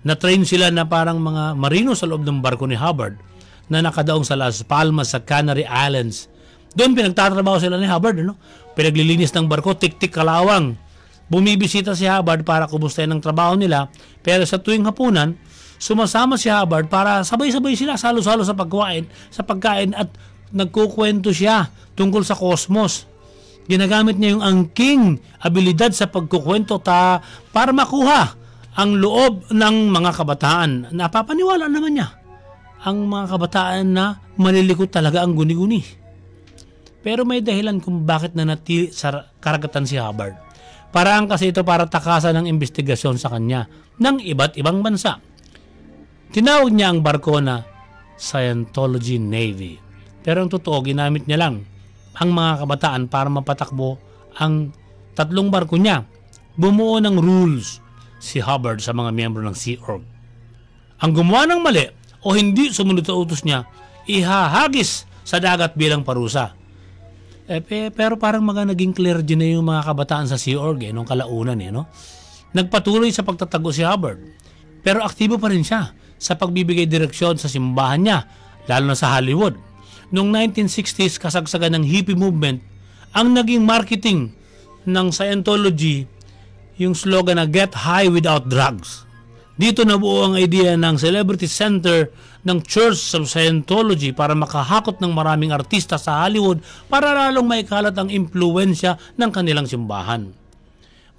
na-train sila na parang mga marino sa loob ng barko ni Hubbard na nakadaong sa Las Palmas sa Canary Islands. Doon pinagtatrabaho sila ni Hubbard. Pinaglilinis ng barko, tik-tik kalawang. Bumibisita si Hubbard para kumustahin ang trabaho nila. Pero sa tuwing hapunan, sumasama si Hubbard para sabay-sabay sila salo-salo sa pagkain at nagkukwento siya tungkol sa cosmos. Ginagamit niya yung angking abilidad sa pagkukwento para makuha ang loob ng mga kabataan. Napapaniwala naman niya ang mga kabataan na malilikot talaga ang guni-guni. Pero may dahilan kung bakit nanatili sa karagatan si Hubbard. Parang kasi ito para takasan ng investigasyon sa kanya ng iba't ibang bansa. Tinawag niya ang barko na Scientology Navy. Pero ang totoo, ginamit niya lang ang mga kabataan para mapatakbo ang 3 barko niya. Bumuo ng rules si Hubbard sa mga miyembro ng Sea Org. Ang gumawa ng mali o hindi sumunod sa utos niya, ihahagis sa dagat bilang parusa. Pero parang naging clergy na yung mga kabataan sa Sea Org nung kalaunan. Nagpatuloy sa pagtatago si Hubbard. Pero aktibo pa rin siya sa pagbibigay direksyon sa simbahan niya, lalo na sa Hollywood. Noong 1960s, kasagsagan ng hippie movement, ang naging marketing ng Scientology, yung slogan na Get High Without Drugs. Dito nabuo ang idea ng Celebrity Center ng Church of Scientology para makahakot ng maraming artista sa Hollywood para lalong maikalat ang impluensya ng kanilang simbahan.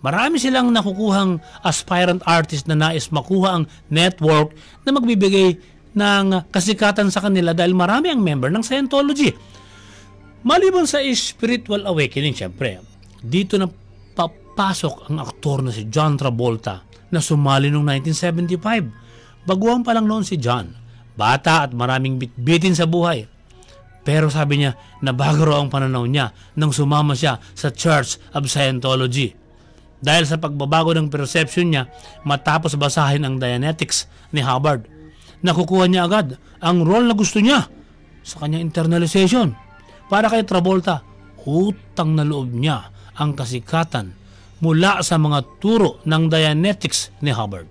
Marami silang nakukuhang aspirant artist na nais makuha ang network na magbibigay ng kasikatan sa kanila dahil marami ang member ng Scientology. Maliban sa spiritual awakening, syempre, dito na papasok ang aktor na si John Travolta na sumali noong 1975. Baguhan pa lang noon si John, bata at maraming bitbitin sa buhay. Pero sabi niya, nabago raw ang pananaw niya nang sumama siya sa Church of Scientology. Dahil sa pagbabago ng perception niya matapos basahin ang Dianetics ni Hubbard, nakukuha niya agad ang role na gusto niya sa kanyang internalization. Para kay Travolta, utang na loob niya ang kasikatan mula sa mga turo ng Dianetics ni Hubbard.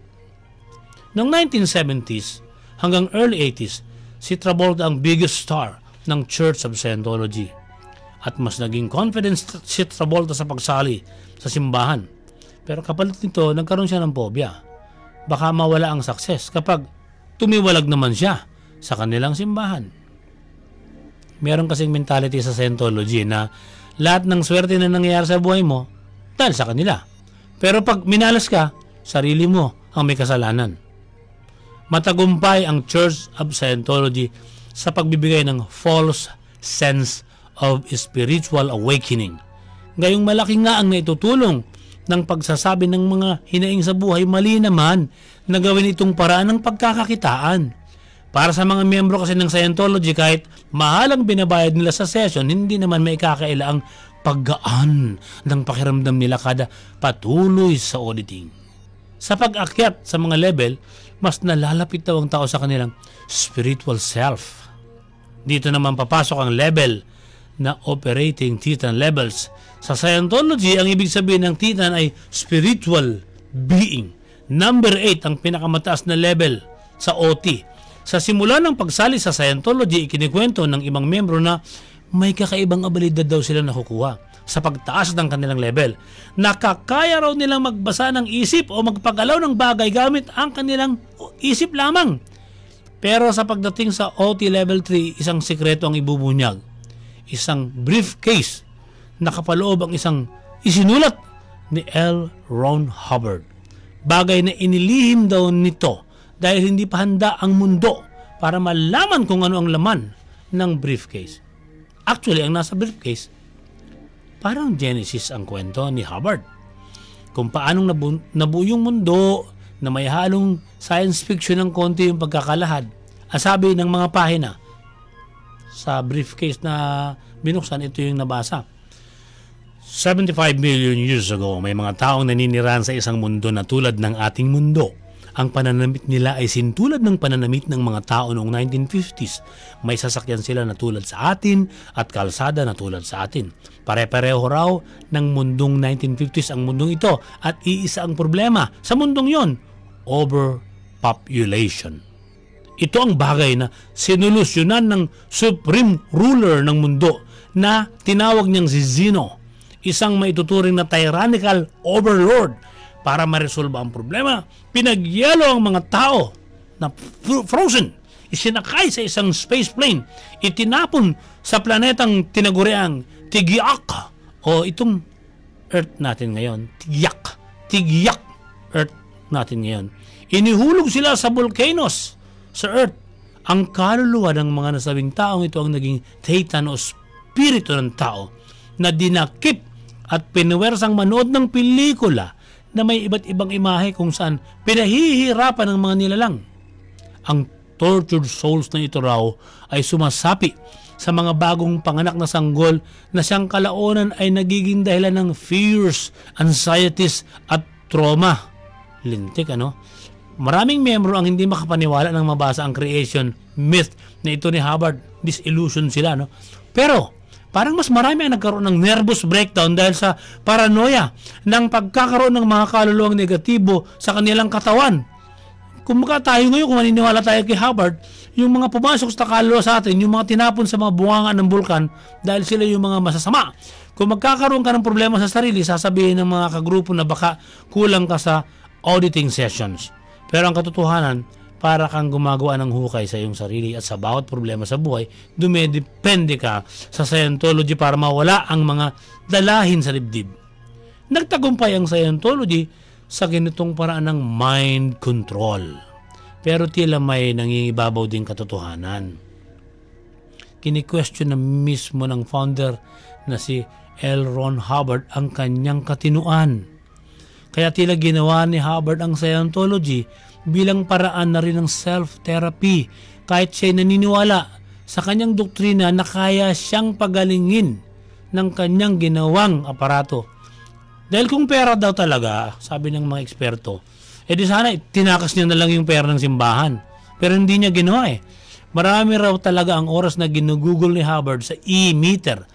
Noong 1970s hanggang early 80s, si Travolta ang biggest star ng Church of Scientology. At mas naging confident si Travolta sa pagsali sa simbahan. Pero kapalit nito, nagkaroon siya ng phobia. Baka mawala ang success kapag tumiwalag naman siya sa kanilang simbahan. Meron kasing mentality sa Scientology na lahat ng swerte na nangyayari sa buhay mo dahil sa kanila. Pero pag minalas ka, sarili mo ang may kasalanan. Matagumpay ang Church of Scientology sa pagbibigay ng false sense of spiritual awakening. Gayong malaki nga ang naitutulong ng pagsasabi ng mga hinaing sa buhay, mali naman na gawin itong paraan ng pagkakakitaan. Para sa mga miyembro kasi ng Scientology, kahit mahal ang binabayad nila sa session, hindi naman may kakaila ang paggaan ng pakiramdam nila kada patuloy sa auditing. Sa pag-akyat sa mga level, mas nalalapit daw ang tao sa kanilang spiritual self. Dito naman papasok ang level na operating Titan levels. Sa Scientology, ang ibig sabihin ng Titan ay spiritual being. Number 8 ang pinakamataas na level sa OT. Sa simula ng pagsali sa Scientology, ikinikwento ng ibang membro na may kakaibang abilidad daw sila nakukuha sa pagtaas ng kanilang level. Nakakaya raw nilang magbasa ng isip o magpagalaw ng bagay gamit ang kanilang isip lamang. Pero sa pagdating sa OT level 3, isang sikreto ang ibubunyag. Isang briefcase nakapaloob ang isang isinulat ni L. Ron Hubbard. Bagay na inilihim daw nito dahil hindi pa handa ang mundo para malaman kung ano ang laman ng briefcase. Actually, ang nasa briefcase, parang Genesis ang kwento ni Hubbard. Kung paanong nabuo yung mundo na may halong science fiction ng konti yung pagkakalahad. Ang sabi ng mga pahina sa briefcase na binuksan, ito yung nabasa. 75 million years ago, may mga taong naninirahan sa isang mundo na tulad ng ating mundo. Ang pananamit nila ay sintulad ng pananamit ng mga tao noong 1950s. May sasakyan sila na tulad sa atin at kalsada na tulad sa atin. Pare-pareho raw ng mundong 1950s ang mundong ito at iisa ang problema sa mundong yon, overpopulation. Ito ang bagay na sinulusyonan ng supreme ruler ng mundo na tinawag niyang si Zeno, isang maituturing na tyrannical overlord. Para maresolba ang problema, pinagyelo ang mga tao na frozen, isinakay sa isang space plane, itinapon sa planetang tinaguriang Tigyak o itong Earth natin ngayon, Tigyak Earth natin ngayon. Inihulog sila sa volcanoes sa Earth. Ang kaluluwa ng mga nasabing taong ito ang naging Thetan o spirito ng tao na dinakip at pinuwersang manood ng pelikula na may iba't ibang imahe kung saan pinahihirapan ng mga nilalang. Ang tortured souls na ito raw ay sumasapi sa mga bagong panganak na sanggol na siyang kalaunan ay nagiging dahilan ng fears, anxieties at trauma. Lintik, ano? Maraming membro ang hindi makapaniwala nang mabasa ang creation myth na ito ni Hubbard. Disillusion sila, no? Pero parang mas marami ang nagkaroon ng nervous breakdown dahil sa paranoia ng pagkakaroon ng mga kaluluwang negatibo sa kanilang katawan. Kung tayo ngayon, kung maniniwala tayo kay Hubbard, yung mga pumasok sa kaluluwa sa atin, yung mga tinapon sa mga bunganga ng bulkan dahil sila yung mga masasama. Kung magkakaroon ka ng problema sa sarili, sasabihin ng mga kagrupo na baka kulang ka sa auditing sessions. Pero ang katotohanan, para kang gumagawa ng hukay sa iyong sarili at sa bawat problema sa buhay, dumedepende ka sa Scientology para mawala ang mga dalahin sa dibdib. Nagtagumpay ang Scientology sa ganitong paraan ng mind control. Pero tila may nangingibabaw din katotohanan. Kini-question na mismo ng founder na si L. Ron Hubbard ang kanyang katinuan. Kaya tila ginawa ni Hubbard ang Scientology bilang paraan na rin ng self-therapy, kahit siya'y naniniwala sa kanyang doktrina na kaya siyang pagalingin ng kanyang ginawang aparato. Dahil kung pera daw talaga, sabi ng mga eksperto, edi sana tinakas niya na lang yung pera ng simbahan. Pero hindi niya ginawa eh. Marami raw talaga ang oras na ginugugol ni Hubbard sa e-meter.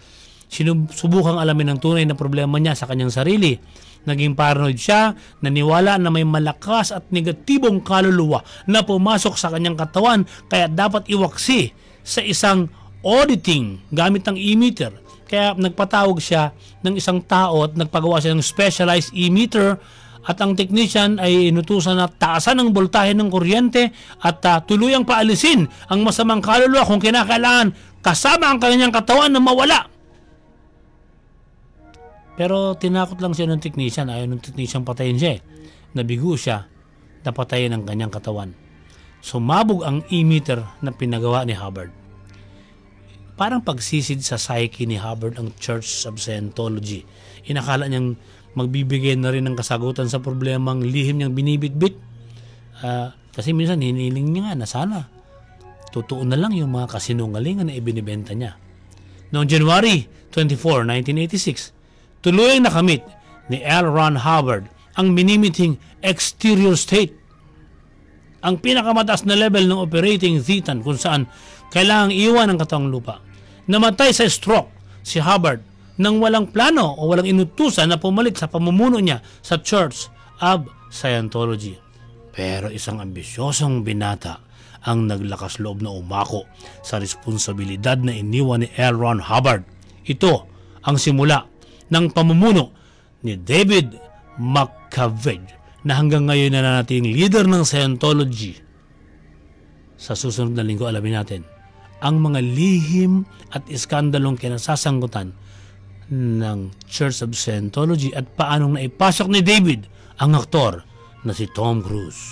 Sinubukang alamin ang tunay na problema niya sa kanyang sarili. Naging paranoid siya, naniwala na may malakas at negatibong kaluluwa na pumasok sa kanyang katawan kaya dapat iwaksi sa isang auditing gamit ng e-meter. Kaya nagpatawag siya ng isang tao at nagpagawa siya ng specialized e-meter at ang technician ay inutusan na taasan ang boltahe ng kuryente at tuluyang paalisin ang masamang kaluluwa kung kinakailangan kasama ang kanyang katawan na mawala. Pero tinakot lang siya ng technician. Ayaw ng technician patayin siya eh. Nabigo siya na patayin ang kanyang katawan. Sumabog ang e-meter na pinagawa ni Hubbard. Parang pagsisid sa psyche ni Hubbard ang Church of Scientology. Inakala niyang magbibigay na rin ng kasagutan sa problemang lihim niyang binibitbit. Kasi minsan hiniling niya nga na sana totoo na lang yung mga kasinungalingan na ibinibenta niya. Noong January 24, 1986, tuluyang nakamit ni L. Ron Hubbard ang minimiting exterior state. Ang pinakamataas na level ng operating Thetan kung saan kailangang iwan ang katawang lupa. Namatay sa stroke si Hubbard nang walang plano o walang inutusan na pumalit sa pamumuno niya sa Church of Scientology. Pero isang ambisyosong binata ang naglakas loob na umako sa responsibilidad na iniwan ni L. Ron Hubbard. Ito ang simula ng pamumuno ni David McCavill na hanggang ngayon na nating leader ng Scientology. Sa susunod na linggo alamin natin ang mga lihim at iskandalong kinasasangkutan ng Church of Scientology at paanong naipasok ni David ang aktor na si Tom Cruise.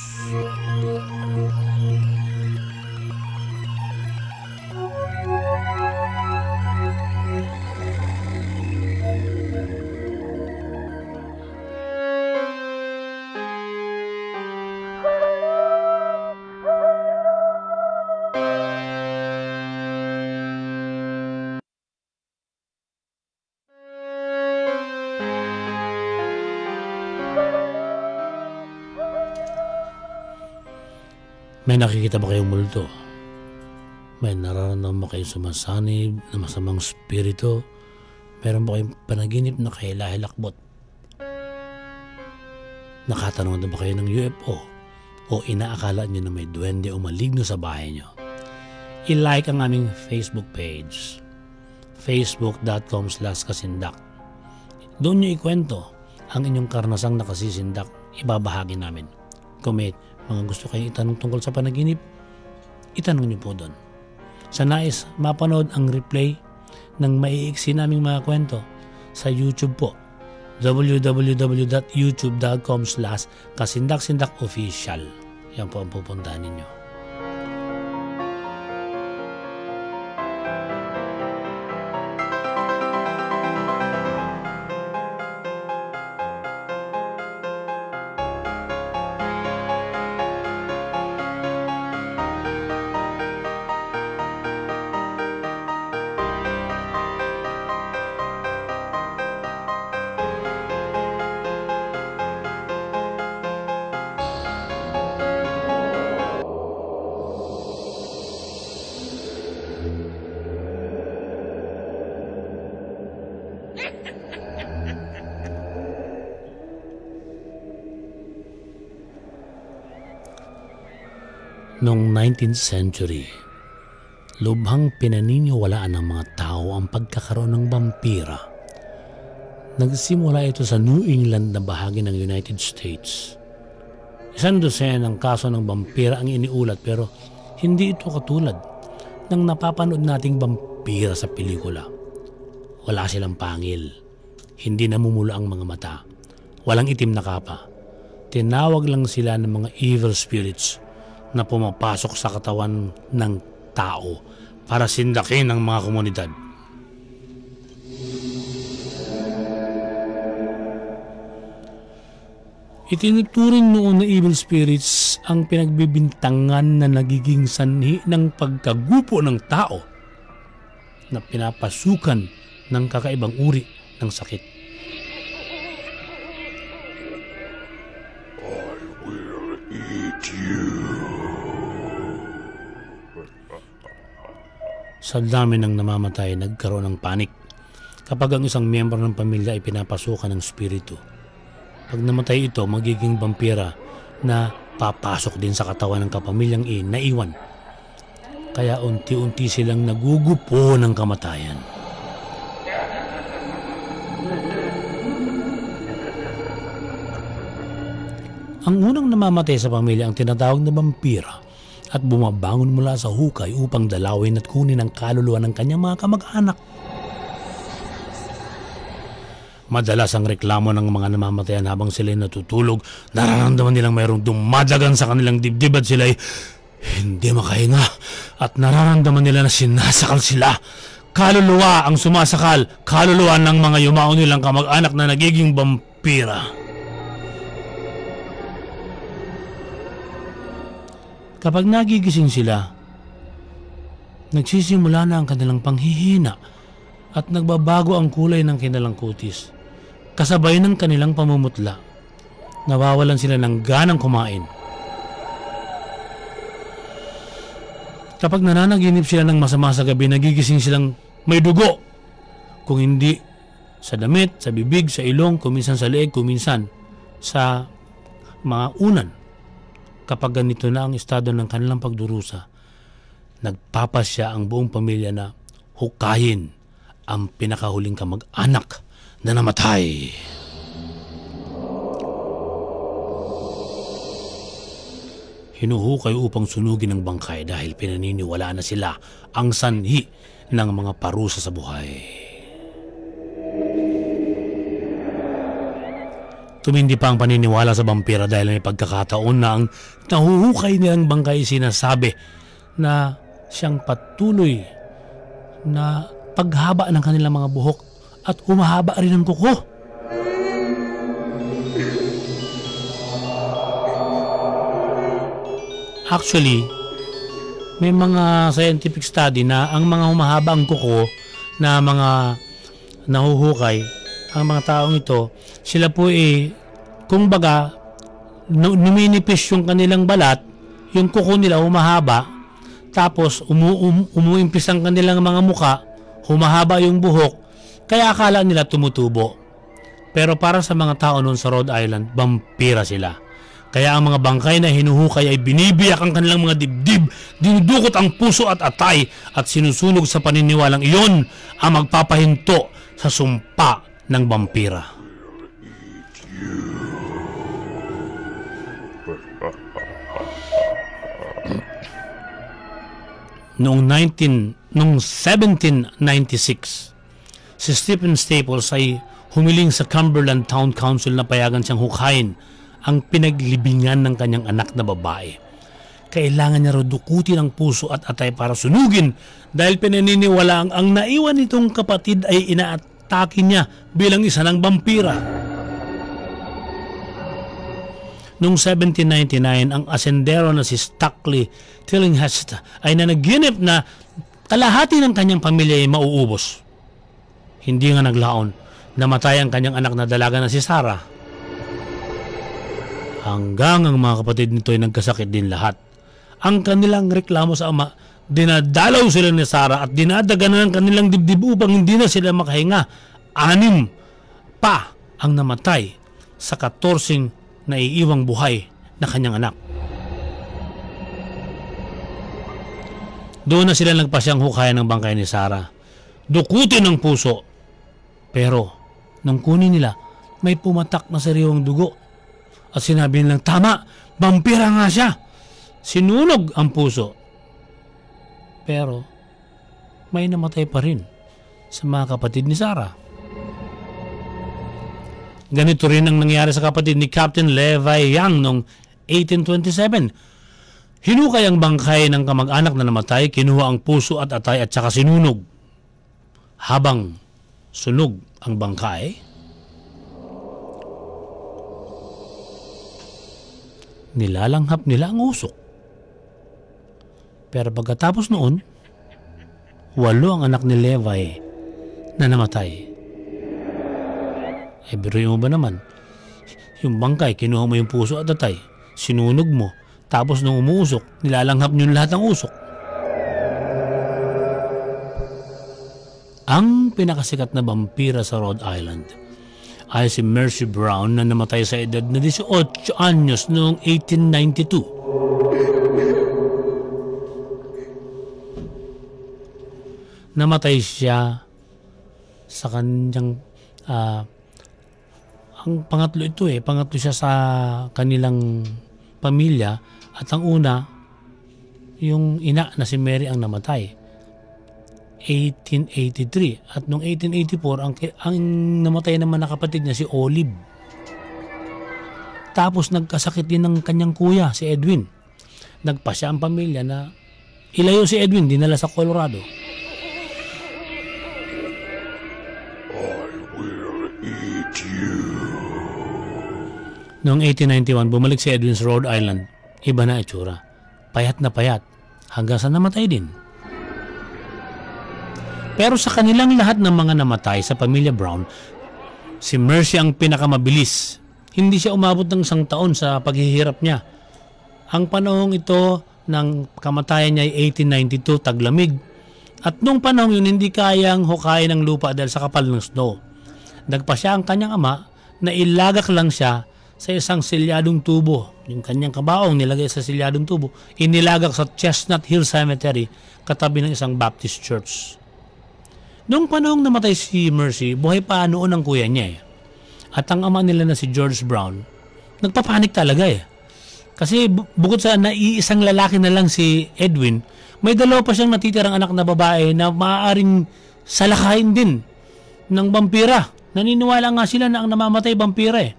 May nakikita ba kayong multo? May nararamdaman ba kayong sumasanib na masamang spirito? Meron ba kayong panaginip na kahilahilakbot? Nakatanong na ba kayo ng UFO? O inaakala nyo na may duwende o maligno sa bahay nyo? I-like ang aming Facebook page, facebook.com/kasindak. Doon nyo ikwento ang inyong karnasang nakasisindak, ibabahagi namin. Kung may mga gusto kayong itanong tungkol sa panaginip, itanong nyo po doon. Sa nais mapanood ang replay ng maiiksi naming mga kwento, sa YouTube po, www.youtube.com/kasindaksindak-official. Yan po ang pupuntahan ninyo. Noong 19th century, lubhang pinaniniwalaan ng mga tao ang pagkakaroon ng vampira. Nagsimula ito sa New England na bahagi ng United States. 100 ng kaso ng vampira ang iniulat, pero hindi ito katulad ng napapanood nating vampira sa pelikula. Wala silang pangil, hindi namumula ang mga mata, walang itim na kapa. Tinawag lang sila ng mga evil spirits na pumapasok sa katawan ng tao para sindakin ang mga komunidad. Itinuturing noon na evil spirits ang pinagbibintangan na nagiging sanhi ng pagkagupo ng tao na pinapasukan ng kakaibang uri ng sakit. Sa dami ng namamatay, nagkaroon ng panik kapag ang isang miyembro ng pamilya ay pinapasukan ng spiritu. Pag namatay ito, magiging vampira na papasok din sa katawan ng kapamilyang naiwan. Kaya unti-unti silang nagugupo ng kamatayan. Ang unang namamatay sa pamilya ang tinatawag na vampira at bumabangon mula sa hukay upang dalawin at kunin ang kaluluwa ng kanyang mga kamag-anak. Madalas ang reklamo ng mga namamatayan habang sila'y natutulog, nararamdaman nilang mayroong dumadagan sa kanilang dibdib at sila'y hindi makahinga at nararamdaman nila na sinasakal sila. Kaluluwa ang sumasakal, kaluluwa ng mga yumao nilang kamag-anak na nagiging vampira. Kapag nagigising sila, nagsisimula na ang kanilang panghihina at nagbabago ang kulay ng kanilang kutis. Kasabay ng kanilang pamumutla, nawawalan sila ng ganang kumain. Kapag nananaginip sila ng masama sa gabi, nagigising silang may dugo. Kung hindi sa damit, sa bibig, sa ilong, kuminsan sa leeg, kuminsan sa mga unan. Kapag ganito na ang estado ng kanilang pagdurusa, nagpapasya ang buong pamilya na hukayin ang pinakahuling kamag-anak na namatay. Hinuhukay upang sunugin ang bangkay dahil pinaniniwala na sila ang sanhi ng mga parusa sa buhay. Tumindi pa ang paniniwala sa vampira dahil may pagkakataon na ang nahuhukay nilang bangkay sinasabi na siyang patuloy na paghaba ng kanilang mga buhok at humahaba rin ang kuko. Actually, may mga scientific study na ang mga humahaba ang kuko na mga nahuhukay, ang mga taong ito, sila po kung baga, numinipis yung kanilang balat yung kuko nila humahaba, tapos umuimpis ang kanilang mga muka, humahaba yung buhok, kaya akala nila tumutubo. Pero para sa mga tao noon sa Rhode Island, vampira sila. Kaya ang mga bangkay na hinuhukay ay binibiyak ang kanilang mga dibdib, dinudukot ang puso at atay, at sinusunog sa paniniwalang iyon ang magpapahinto sa sumpa ng vampira. Noong 1796, si Stephen Staples ay humiling sa Cumberland Town Council na payagan siyang hukayin ang pinaglibingan ng kanyang anak na babae. Kailangan niya raw dukutin ang puso at atay para sunugin dahil pinaniniwala ang naiwan nitong kapatid ay inaatake niya bilang isa ng vampira. Noong 1799, ang asendero na si Stockley Tillinghast ay nanaginip na kalahati ng kanyang pamilya ay mauubos. Hindi nga naglaon, namatay ang kanyang anak na dalaga na si Sarah. Hanggang ang mga kapatid nito ay nagkasakit din lahat. Ang kanilang reklamo sa ama, dinadalaw sila ni Sarah at dinadaganan ang kanilang dibdib upang hindi na sila makahinga. 6 pa ang namatay sa 14 na iiwang buhay na kanyang anak. Doon na sila nagpasyang hukayan ng bangkay ni Sarah. Dukutin ang puso. Pero nang kunin nila, may pumatak na sariwang dugo. At sinabi nilang, tama, vampira nga siya. Sinunog ang puso. Pero may namatay pa rin sa mga kapatid ni Sarah. Ganito rin ang nangyari sa kapatid ni Captain Levi Young noong 1827. Hinukay ang bangkay ng kamag-anak na namatay, kinuha ang puso at atay at saka sinunog. Habang sunog ang bangkay, nilalanghap nila ang usok. Pero pagkatapos noon, 8 ang anak ni Levi na namatay. Eh, biruin mo ba naman? Yung bangkay, kinuha mo yung puso at atay, sinunog mo, tapos nung umuusok, nilalanghap nyo lahat ng usok. Ang pinakasikat na vampira sa Rhode Island ay si Mercy Brown na namatay sa edad na 18 anyos noong 1892. Namatay siya sa kanyang ang pangatlo ito pangatlo siya sa kanilang pamilya, at ang una yung ina na si Mary ang namatay 1883, at noong 1884 ang namatay naman na kapatid niya si Olive. Tapos nagkasakit din ng kanyang kuya si Edwin. Nagpasya ang pamilya na ilayo si Edwin, dinala sa Colorado. Noong 1891, bumalik si Edwin sa Rhode Island. Iba na itsura. Payat na payat. Hanggang sa namatay din. Pero sa kanilang lahat ng mga namatay sa pamilya Brown, si Mercy ang pinakamabilis. Hindi siya umabot ng 1 taon sa paghihirap niya. Ang panahong ito ng kamatayan niya ay 1892, taglamig. At nung panahong yun, hindi kayang hukayin ng lupa dahil sa kapal ng snow. Nagpasya ang kanyang ama na ilagak lang siya sa isang silyadong tubo. Yung kanyang kabaong nilagay sa silyadong tubo, inilagak sa Chestnut Hill Cemetery, katabi ng isang Baptist church. Noong panahong namatay si Mercy, buhay pa noon ang kuya niya. At ang ama nila na si George Brown, nagpapanik talaga Kasi bukod sa naiisang lalaki na lang si Edwin, may 2 pa siyang natitirang anak na babae na maaaring salakayin din ng vampira. Naniniwala nga sila na ang namamatay vampira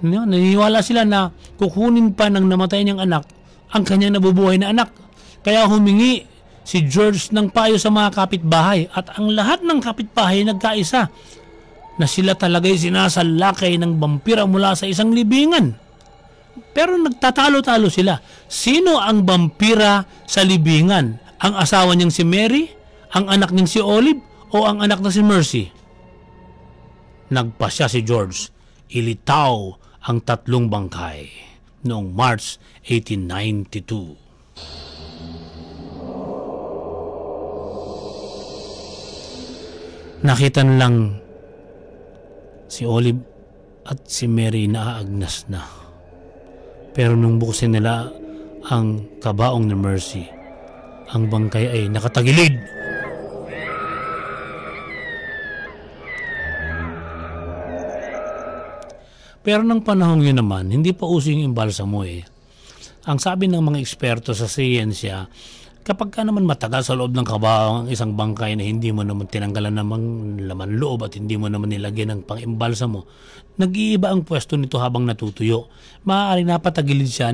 Naniniwala sila na kukunin pa ng namatay niyang anak ang kanyang nabubuhay na anak. Kaya humingi si George ng payo sa mga kapitbahay, at ang lahat ng kapitbahay nagkaisa na sila talaga'y sinasalakay ng vampira mula sa isang libingan. Pero nagtatalo-talo sila. Sino ang vampira sa libingan? Ang asawa niyang si Mary? Ang anak niyang si Olive? O ang anak na si Mercy? Nagpasya si George. Ilitaw ang 3 bangkay. noong March 1892. Nakita lang si Olive at si Mary naaagnas na. Pero nung buksin nila ang kabaong ni Mercy, ang bangkay ay nakatagilid. Pero ng panahon yun naman, hindi pa uso yung imbalsamo eh. Ang sabi ng mga eksperto sa siyensya, kapag ka naman matagal sa loob ng kabaong ang isang bangkay na hindi mo naman tinanggalan namang laman loob at hindi mo naman nilagyan ng pang-imbalsamo, nag-iiba ang pwesto nito habang natutuyo. Maaaring napatagilid siya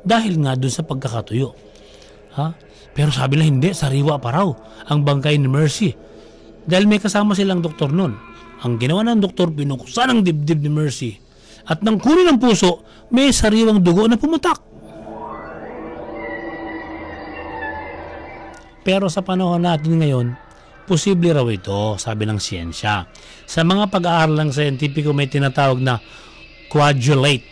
dahil nga dun sa pagkakatuyo. Ha? Pero sabi na hindi, sariwa pa raw ang bangkay ni Mercy. Dahil may kasama silang doktor nun. Ang ginawa ng doktor, binuksan ang dibdib ni Mercy. At nang kunin ang puso, may sariwang dugo na pumutak. Pero sa panahon natin ngayon, posible raw ito, sabi ng siyensya. Sa mga pag-aaralang scientifico may tinatawag na coagulate.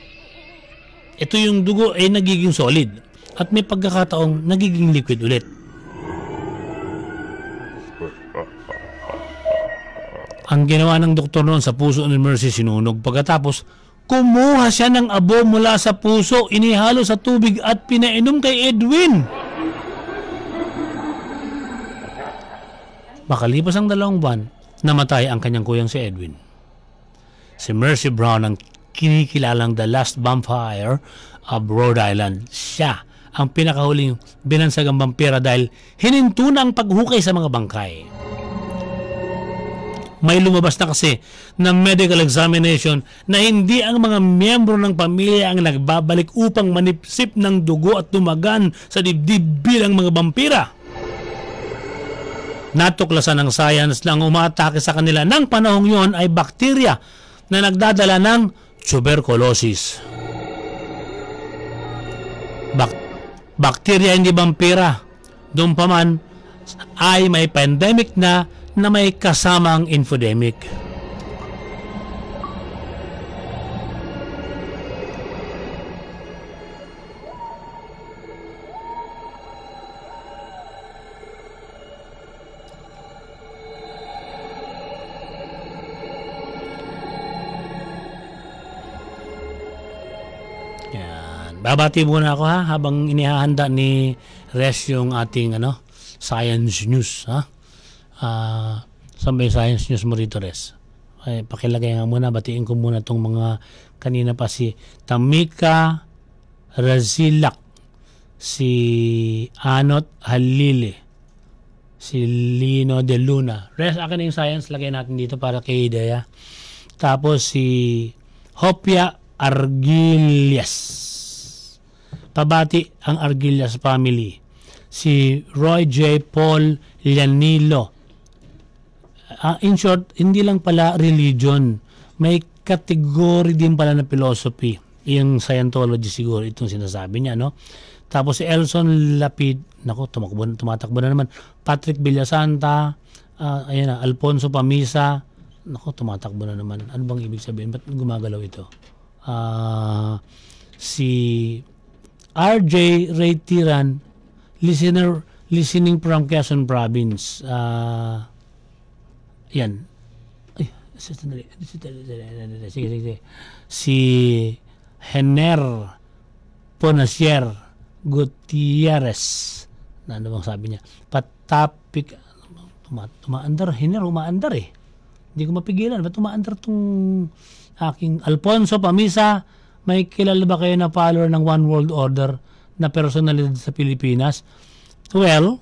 Ito yung dugo ay nagiging solid at may pagkakataong nagiging liquid ulit. Ang ginawa ng doktor noon sa puso ni Mercy, sinunog. Pagkatapos, kumuha siya ng abo mula sa puso, inihalo sa tubig at pinainom kay Edwin. Makalipas ang 2 buwan, namatay ang kanyang kuyang si Edwin. Si Mercy Brown ang kinikilalang The Last Vampire of Rhode Island. Siya ang pinakahuling binansagang vampira dahil hininto na ang paghukay sa mga bangkay. May lumabas na kasi ng medical examination na hindi ang mga miyembro ng pamilya ang nagbabalik upang manipsip ng dugo at tumagan sa dibdib bilang mga vampira. Natuklasan ng science na ang umaatake sa kanila ng panahong yon ay bakterya na nagdadala ng tuberculosis. Bakterya hindi vampira. Doon pa man ay may pandemic na may kasamang infodemic. Yan. Babati muna ako ha habang inihahanda ni Res yung ating science news ha. Saan ba yung science news mo rito, Res? Ay, pakilagay nga muna, batiin ko muna itong mga kanina pa, si Tamika Razilak, si Anot Halili, si Lino de Luna. Res, akin na yung science, lagay natin dito para kay Idea. Tapos si Hopia Argilias. Pabati ang Argilias family. Si Roy J. Paul Llanilo. In short, hindi lang pala religion. May category din pala na philosophy. Yung Scientology siguro itong sinasabi niya, no? Tapos si Elson Lapid, tumatakbo na naman. Patrick Villasanta, ayan na, Alfonso Pamisa, tumatakbo na naman. Ano bang ibig sabihin? Ba't gumagalaw ito? Si RJ Ray Tiran, listening from Quezon Province. Yan. Ay, sige. Si Hener Ponasier Gutierrez. Ano bang sabi niya? Patapik. Umaandar. Hener, umaandar eh. Hindi ko mapigilan. Ba't umaandar itong aking Alfonso Pamisa? May kilala ba kayo na follower ng One World Order na personalidad sa Pilipinas? Well,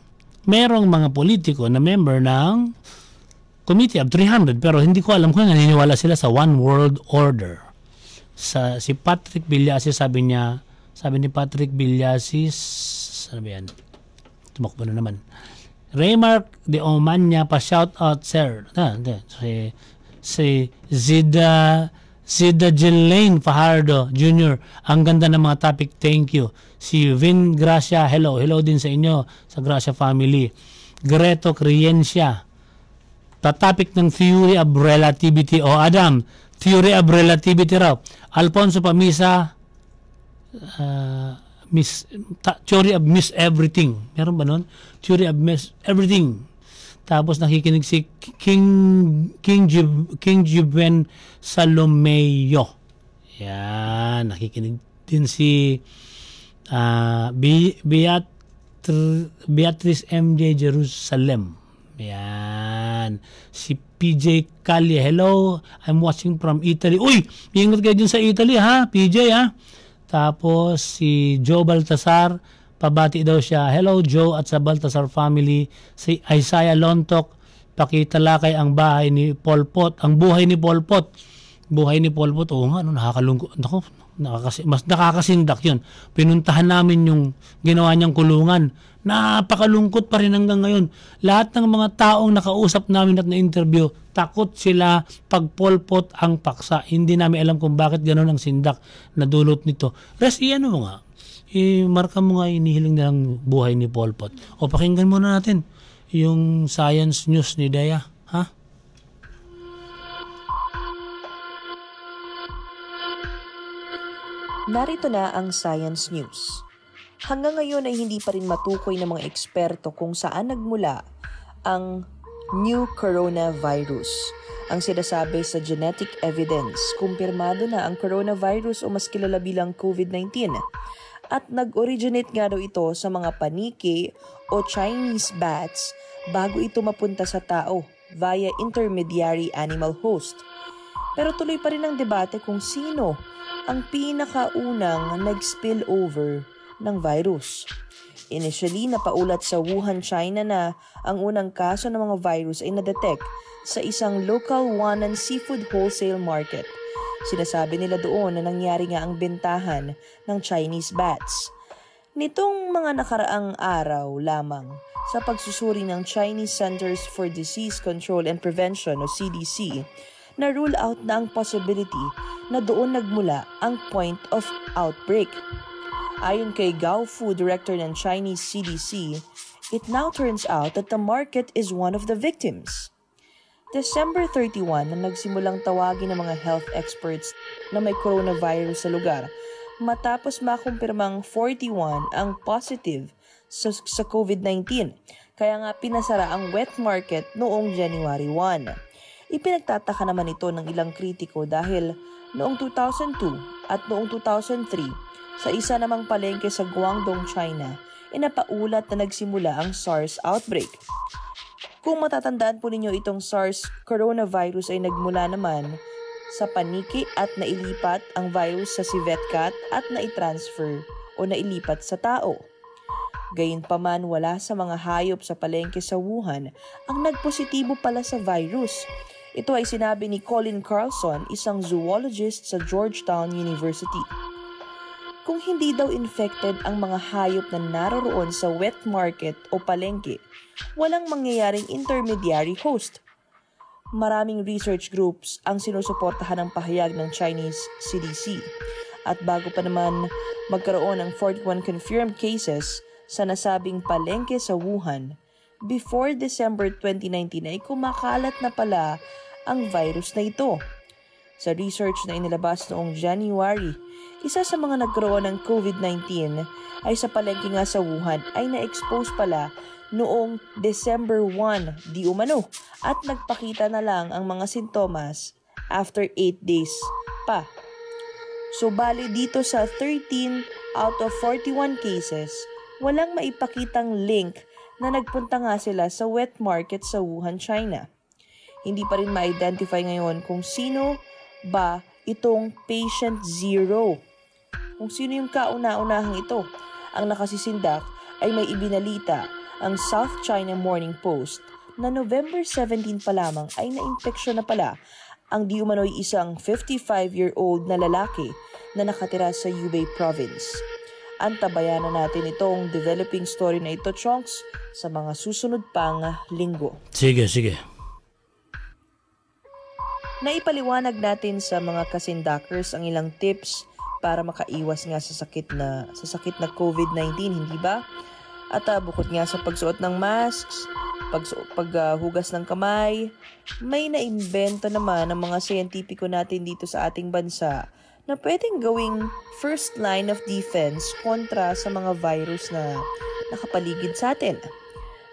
merong mga politiko na member ng Committee of 300 pero hindi ko alam kung naniniwala sila sa One World Order. Si Patrick Villasis, sabi ni Patrick Villasis, ano ba yan? Tumakbo na naman. Raymark de Omania, pa-shout out, sir. Si Zida Jelaine Fajardo Jr. Ang ganda ng mga topic, thank you. Si Vin Gracia, hello din sa inyo, sa Gracia family. Greto Criencia, topic ng theory of relativity. O Adam, theory of relativity raw. Alfonso Pamisa, theory of miss everything. Meron ba nun? Theory of miss everything. Tapos nakikinig si King Juven Salomeo. Yan, nakikinig din si Beatrice MJ Jerusalem. Yan. Si PJ Callie. Hello, I'm watching from Italy. Uy, ingat kayo dyan sa Italy ha, PJ ha. Tapos si Joe Baltasar, pabati daw siya. Hello Joe at sa Baltasar family. Si Isaiah Lontok, pakitalakay ang bahay ni Pol Pot. Ang buhay ni Pol Pot. Buhay ni Pol Pot. Oo nga, nakakalungkot. Mas nakakasindak yun. Pinuntahan namin yung ginawa niyang kulungan. Napakalungkot pa rin hanggang ngayon. Lahat ng mga taong nakausap namin at na-interview, takot sila pag Pol Pot ang paksa. Hindi namin alam kung bakit gano'n ang sindak na dulot nito. Iano mo nga. Marka mo nga inihiling nilang buhay ni Pol Pot. O pakinggan muna natin yung science news ni Daya. Ha? Narito na ang science news. Hanggang ngayon ay hindi pa rin matukoy ng mga eksperto kung saan nagmula ang new coronavirus. Ang sinasabi sa genetic evidence, kumpirmado na ang coronavirus o mas kilala bilang COVID-19 at nag-originate nga daw ito sa mga paniki o Chinese bats bago ito mapunta sa tao via intermediary animal host. Pero tuloy pa rin ang debate kung sino ang pinakaunang nag-spill over ng virus. Initially, napaulat sa Wuhan, China na ang unang kaso ng mga virus ay na-detect sa isang local Wanan seafood wholesale market. Sinasabi nila doon na nangyari nga ang bentahan ng Chinese bats. Nitong mga nakaraang araw lamang sa pagsusuri ng Chinese Centers for Disease Control and Prevention o CDC, na-rule out na ang possibility na doon nagmula ang point of outbreak. Ayon kay Gao Fu, director ng Chinese CDC, it now turns out that the market is one of the victims. December 31 na nagsimulang tawagin ng mga health experts na may coronavirus sa lugar matapos makumpirmang 41 ang positive sa COVID-19. Kaya nga pinasara ang wet market noong January 1. Ipinagtataka naman ito ng ilang kritiko dahil noong 2002 at noong 2003 sa isa namang palengke sa Guangdong, China, inapaulat na nagsimula ang SARS outbreak. Kung matatandaan po ninyo, itong SARS coronavirus ay nagmula naman sa paniki at nailipat ang virus sa civet cat at naitransfer o nailipat sa tao. Gayunpaman, wala sa mga hayop sa palengke sa Wuhan ang nagpositibo pala sa virus. Ito ay sinabi ni Colin Carlson, isang zoologist sa Georgetown University. Kung hindi daw infected ang mga hayop na naroroon sa wet market o palengke, walang mangyayaring intermediary host. Maraming research groups ang sinusuportahan ng pahayag ng Chinese CDC. At bago pa naman magkaroon ng 41 confirmed cases sa nasabing palengke sa Wuhan, before December 2019 ay kumakalat na pala ang virus na ito. Sa research na inilabas noong January, isa sa mga nagkaroon ng COVID-19 ay sa palengke nga sa Wuhan ay na-expose pala noong December 1 di umano at nagpakita na lang ang mga sintomas after 8 days pa. So bali dito sa 13 out of 41 cases, walang maipakitang link na nagpunta nga sila sa wet market sa Wuhan, China. Hindi pa rin ma-identify ngayon kung sino ba itong patient zero. Kung sino yung kauna-unahang ito. Ang nakasisindak ay may ibinalita ang South China Morning Post na November 17 pa lamang ay na-infeksyon na pala ang di umano'y isang 55-year-old na lalaki na nakatira sa Hubei province. Antabayan na natin itong developing story na ito, Chonks, sa mga susunod pang linggo. Sige. Naipaliwanag natin sa mga kasindakers ang ilang tips para makaiwas nga sa sakit na COVID-19, hindi ba? At bukod nga sa pagsuot ng masks, paghugas ng kamay, may naimbento naman ng mga siyentipiko natin dito sa ating bansa na pwedeng gawing first line of defense kontra sa mga virus na nakapaligid sa atin.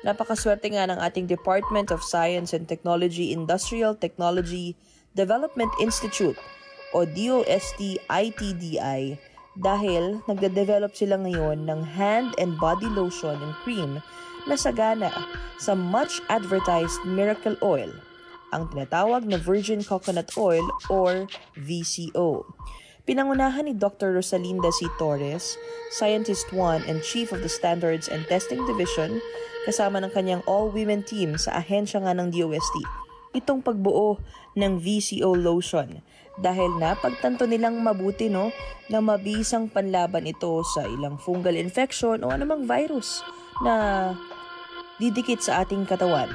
Napakaswerte nga ng ating Department of Science and Technology Industrial Technology Development Institute o DOST-ITDI dahil nagde-develop sila ngayon ng hand and body lotion and cream na sagana sa much advertised miracle oil, ang tinatawag na virgin coconut oil or VCO. Pinangunahan ni Dr. Rosalinda C. Torres, Scientist 1 and Chief of the Standards and Testing Division, kasama ng kanyang all-women team sa ahensya nga ng DOST, itong pagbuo ng VCO lotion dahil napagtanto nilang mabuti na mabisang panlaban ito sa ilang fungal infection o anumang virus na didikit sa ating katawan.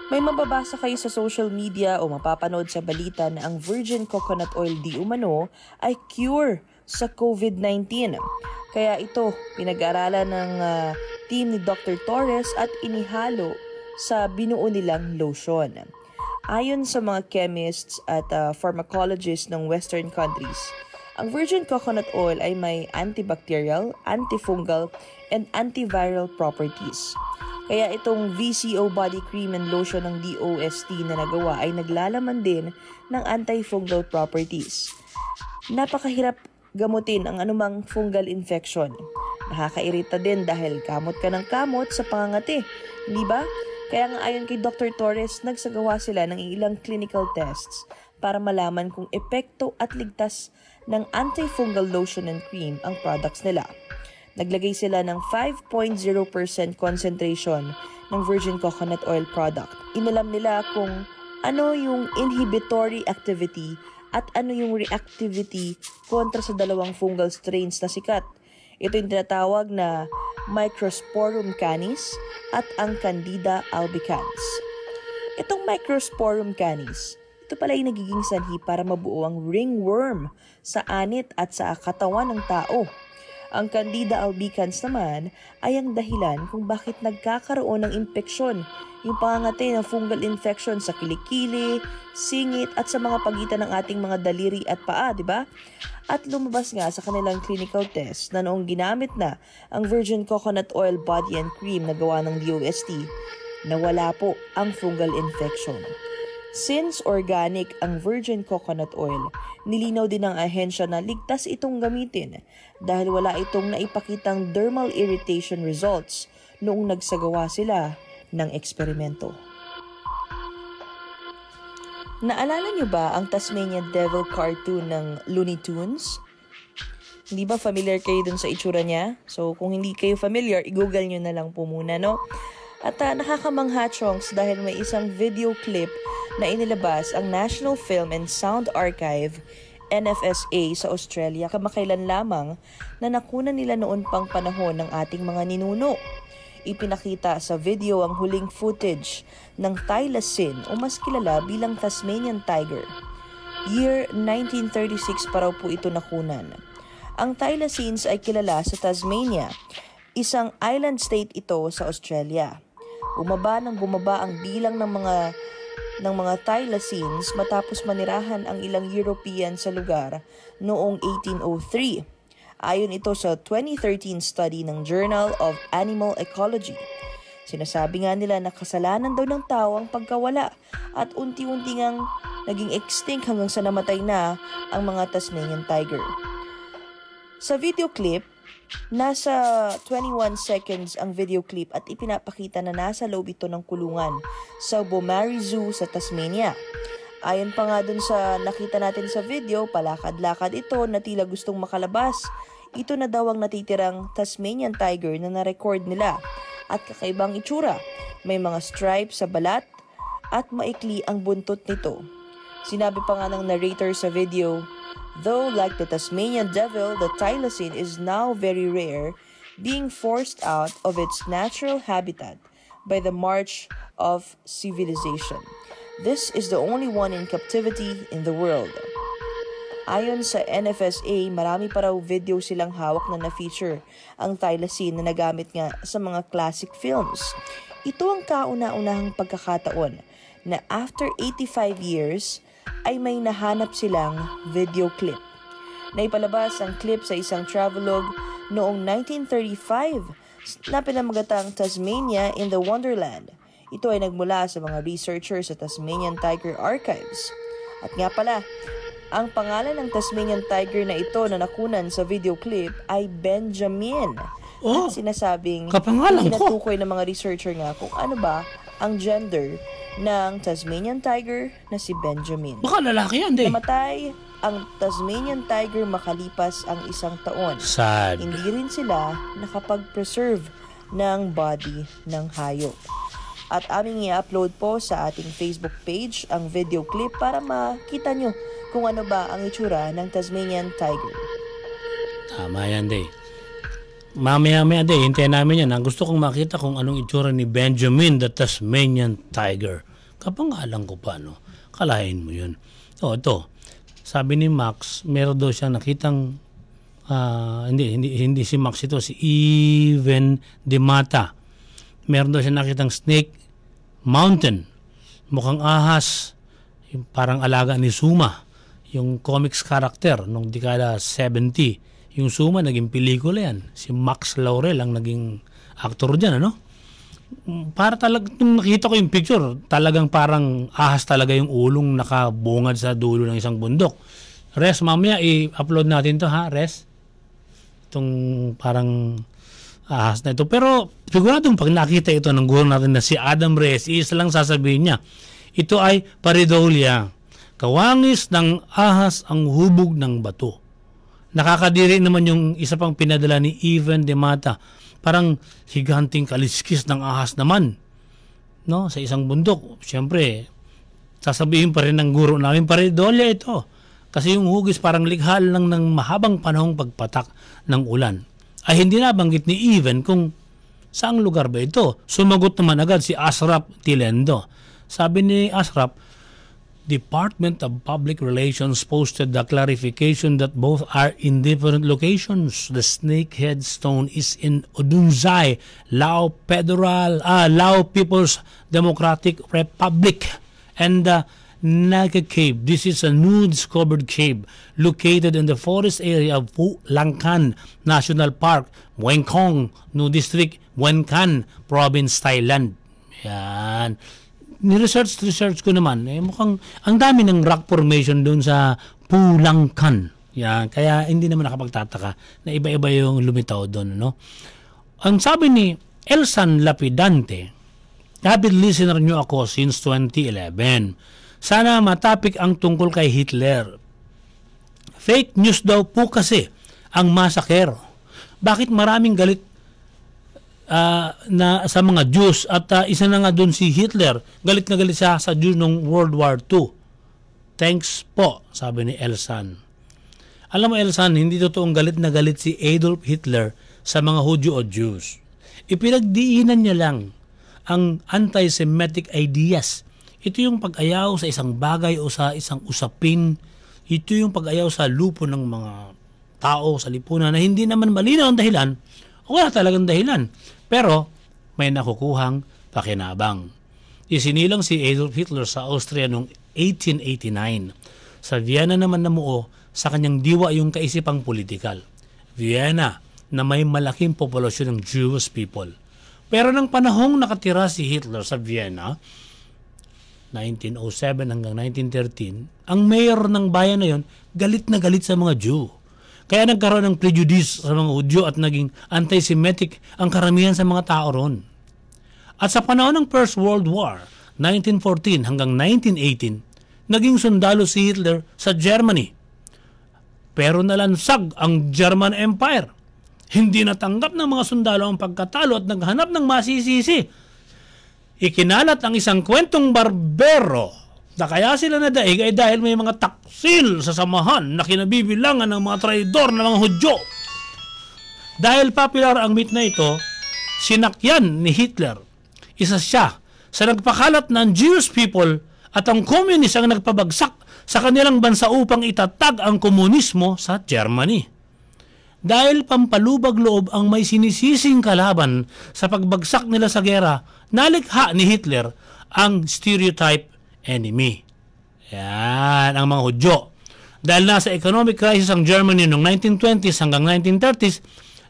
May mababasa kayo sa social media o mapapanood sa balita na ang virgin coconut oil di umano ay cure sa COVID-19. Kaya ito, pinag-aralan ng team ni Dr. Torres at inihalo sa binuo nilang lotion. Ayon sa mga chemists at pharmacologists ng Western countries, ang virgin coconut oil ay may antibacterial, antifungal, and antiviral properties. Kaya itong VCO body cream and lotion ng DOST na nagawa ay naglalaman din ng antifungal properties. Napakahirap gamutin ang anumang fungal infection. Nakakairita din dahil kamot ka ng kamot sa pangangati, di ba? Kaya nga ayon kay Dr. Torres, nagsagawa sila ng ilang clinical tests para malaman kung epekto at ligtas ng antifungal lotion and cream ang products nila. Naglagay sila ng 5.0% concentration ng virgin coconut oil product. Inalam nila kung ano yung inhibitory activity at ano yung reactivity kontra sa dalawang fungal strains na sikat. Ito yung tinatawag na Microsporum canis at ang Candida albicans. Itong Microsporum canis, ito pala yung nagiging sanhi para mabuo ang ringworm sa anit at sa katawan ng tao. Ang Candida albicans naman ay ang dahilan kung bakit nagkakaroon ng impeksyon, yung pangangati ng fungal infection sa kilikili, singit at sa mga pagitan ng ating mga daliri at paa, di ba? At lumabas nga sa kanilang clinical test na noong ginamit na ang virgin coconut oil body and cream na gawa ng DOST, nawala po ang fungal infection. Since organic ang virgin coconut oil, nilinaw din ng ahensya na ligtas itong gamitin dahil wala itong naipakitang dermal irritation results noong nagsagawa sila ng eksperimento. Naalala niyo ba ang Tasmanian Devil cartoon ng Looney Tunes? Hindi ba familiar kayo dun sa itsura niya? So kung hindi kayo familiar, i-google nyo na lang po muna, no? At nakakamangha, chonks, dahil may isang video clip na inilabas ang National Film and Sound Archive, NFSA, sa Australia kamakailan lamang na nakunan nila noon pang panahon ng ating mga ninuno. Ipinakita sa video ang huling footage ng thylacine o mas kilala bilang Tasmanian tiger. Year 1936 pa raw po ito nakunan. Ang thylacines ay kilala sa Tasmania. Isang island state ito sa Australia. Bumaba ang bilang ng mga thylacines matapos manirahan ang ilang European sa lugar noong 1803. Ayon ito sa 2013 study ng Journal of Animal Ecology. Sinasabi nga nila na kasalanan daw ng tao ang pagkawala at unti-unti ngang naging extinct hanggang sa namatay na ang mga Tasmanian tiger. Sa video clip, nasa 21 seconds ang video clip at ipinapakita na nasa loob ito ng kulungan sa Beaumaris Zoo sa Tasmania. Ayon pa nga dun sa nakita natin sa video, palakad-lakad ito na tila gustong makalabas. Ito na daw ang natitirang Tasmanian tiger na na-record nila at kakaibang itsura. May mga stripes sa balat at maikli ang buntot nito. Sinabi pa nga ng narrator sa video, though like the Tasmanian devil, the thylacine is now very rare, being forced out of its natural habitat by the march of civilization. This is the only one in captivity in the world. Ayon sa NFSA, marami pa raw video silang hawak na na-feature ang thylacine na nagamit nga sa mga classic films. Ito ang kauna-unahang pagkakataon na after 85 years ay may nahanap silang video clip. na ipalabas ang clip sa isang travelogue noong 1935 na pinamagatang Tasmania in the Wonderland. Ito ay nagmula sa mga researchers sa Tasmanian Tiger Archives. At nga pala, ang pangalan ng Tasmanian Tiger na ito na nakunan sa video clip ay Benjamin. Oh, at sinasabing kapangalan ko. pinatukoy ng mga researcher nga kung ano ba ang gender ng Tasmanian Tiger na si Benjamin. Baka lalaki yan, de. Namatay ang Tasmanian Tiger makalipas ang 1 taon. Sad. Hindi rin sila nakapag-preserve ng body ng hayop. At aming i-upload po sa ating Facebook page ang video clip para makita nyo kung ano ba ang itsura ng Tasmanian Tiger. Tama yan, de. Mamaya-maya, de. Hintayin namin yan. Ang gusto kong makita kung anong itsura ni Benjamin the Tasmanian Tiger. Kapangalan ko pa, no? Kalahin mo yun. O, ito. Sabi ni Max, meron daw siyang nakitang hindi si Max ito, si Even de Mata. Meron daw siya nakitang Snake Mountain. Mukhang ahas. Yung parang alaga ni Suma. Yung comics character nung dekada 70. Yung Suma, naging pelikula yan. Si Max Laurel ang naging actor dyan, ano? Para talaga, nung nakita ko yung picture, talagang parang ahas talaga yung ulong nakabungad sa dulo ng isang bundok. Res, mamaya i-upload natin to, ha, Res? Itong parang ahas na ito. Pero siguradong pag nakita ito ng guro natin na si Adam Reyes, isa lang sasabihin niya, ito ay pareidolia. Kawangis ng ahas ang hubog ng bato. Nakakadiri naman yung isa pang pinadala ni Even de Mata. Parang higanting kaliskis ng ahas naman. No? Sa isang bundok. Siyempre, sasabihin pa rin ng guro namin, pareidolia ito. Kasi yung hugis parang likha lang ng mahabang panahong pagpatak ng ulan. Ay hindi nabanggit ni Even kung saang lugar ba ito. Sumagot naman agad si Asrap Tilendo. Sabi ni Asrap, Department of Public Relations posted the clarification that both are in different locations. The snakehead stone is in Udunzai, Lao People's Democratic Republic, and the Naga Cave. This is a new discovered cave located in the forest area of Phu Langkan National Park, Wengkong, New District, Wenkan Province, Thailand. Yan. Ni-research ko naman. Mukhang ang dami ng rock formation doon sa Phu Langkan. Yan. Kaya hindi naman nakapagtataka na iba-iba yung lumitaw doon. No? Ang sabi ni Elsan Lapidante, avid listener nyo ako since 2011. Sana matapik ang tungkol kay Hitler. Fake news daw po kasi ang massacre. Bakit maraming galit na sa mga Jews at isa na nga doon si Hitler. Galit na galit siya sa Jews noong World War II. Thanks po, sabi ni Elsan. Alam mo Elsan, hindi totoong galit na galit si Adolf Hitler sa mga Hudyo o Jews. Ipinagdiinan niya lang ang anti-Semitic ideas. Ito yung pag-ayaw sa isang bagay o sa isang usapin. Ito yung pag-ayaw sa lupo ng mga tao sa lipunan na hindi naman malinaw ang dahilan o wala talagang dahilan. Pero may nakukuhang pakinabang. Isinilang si Adolf Hitler sa Austria noong 1889. Sa Vienna naman namuo sa kanyang diwa yung kaisipang politikal. Vienna na may malaking populasyon ng Jewish people. Pero nang panahong nakatira si Hitler sa Vienna, 1907 hanggang 1913, ang mayor ng bayan na yon galit na galit sa mga Jew. Kaya nagkaroon ng prejudice sa mga Hudyo at naging anti-Semitic ang karamihan sa mga tao ron. At sa panahon ng First World War, 1914 hanggang 1918, naging sundalo si Hitler sa Germany. Pero nalansag ang German Empire. Hindi natanggap ng mga sundalo ang pagkatalo at naghanap ng masisisi. Ikinalat ang isang kwentong barbero na kaya sila nadaig ay dahil may mga taksil sa samahan na kinabibilangan ng mga traidor na mga Hudyo. Dahil popular ang myth na ito, sinakyan ni Hitler. Isa siya sa nagpakalat ng Jewish people at ang communist ang nagpabagsak sa kanilang bansa upang itatag ang komunismo sa Germany. Dahil pampalubag loob ang may sinisising kalaban sa pagbagsak nila sa gera, nalikha ni Hitler ang stereotype enemy. Yan, ang mga Hudyo. Dahil nasa economic crisis ang Germany noong 1920s hanggang 1930s,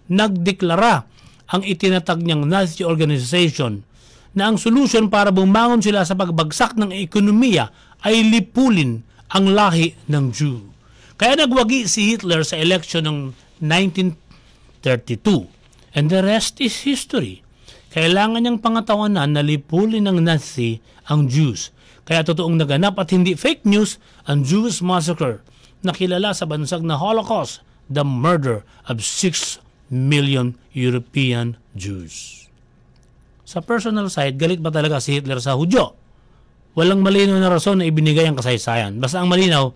nagdeklara ang itinatag niyang Nazi organization na ang solusyon para bumangon sila sa pagbagsak ng ekonomiya ay lipulin ang lahi ng Jew. Kaya nagwagi si Hitler sa election ng 1932. And the rest is history. Kailangan niyang pangatawanan na lipulin ng Nazi ang Jews. Kaya totoong naganap at hindi fake news ang Jewish massacre na kilala sa bansag na Holocaust, the murder of 6 million European Jews. Sa personal side, galit ba talaga si Hitler sa Hudyo? Walang malinaw na rason na ibinigay ang kasaysayan. Basta ang malinaw,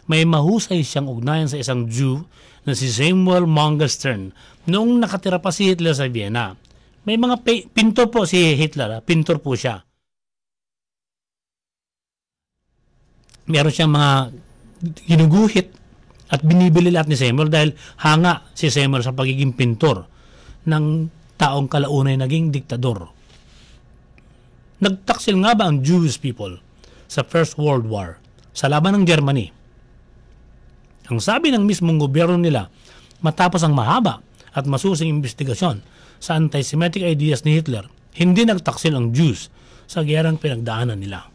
may mahusay siyang ugnayan sa isang Jew na si Samuel Mangelstern noong nakatira pa si Hitler sa Vienna. May mga pintor po si Hitler, pintor po siya. Meron siyang mga ginuguhit at binibili lahat ni Samuel dahil hanga si Samuel sa pagiging pintor ng taong kalaunay naging diktador. Nagtaksil nga ba ang Jewish people sa First World War sa laban ng Germany? Ang sabi ng mismong gobyerno nila, matapos ang mahaba at masusing investigasyon sa anti-Semitic ideas ni Hitler, hindi nagtaksil ang Jews sa giyerang pinagdaanan nila.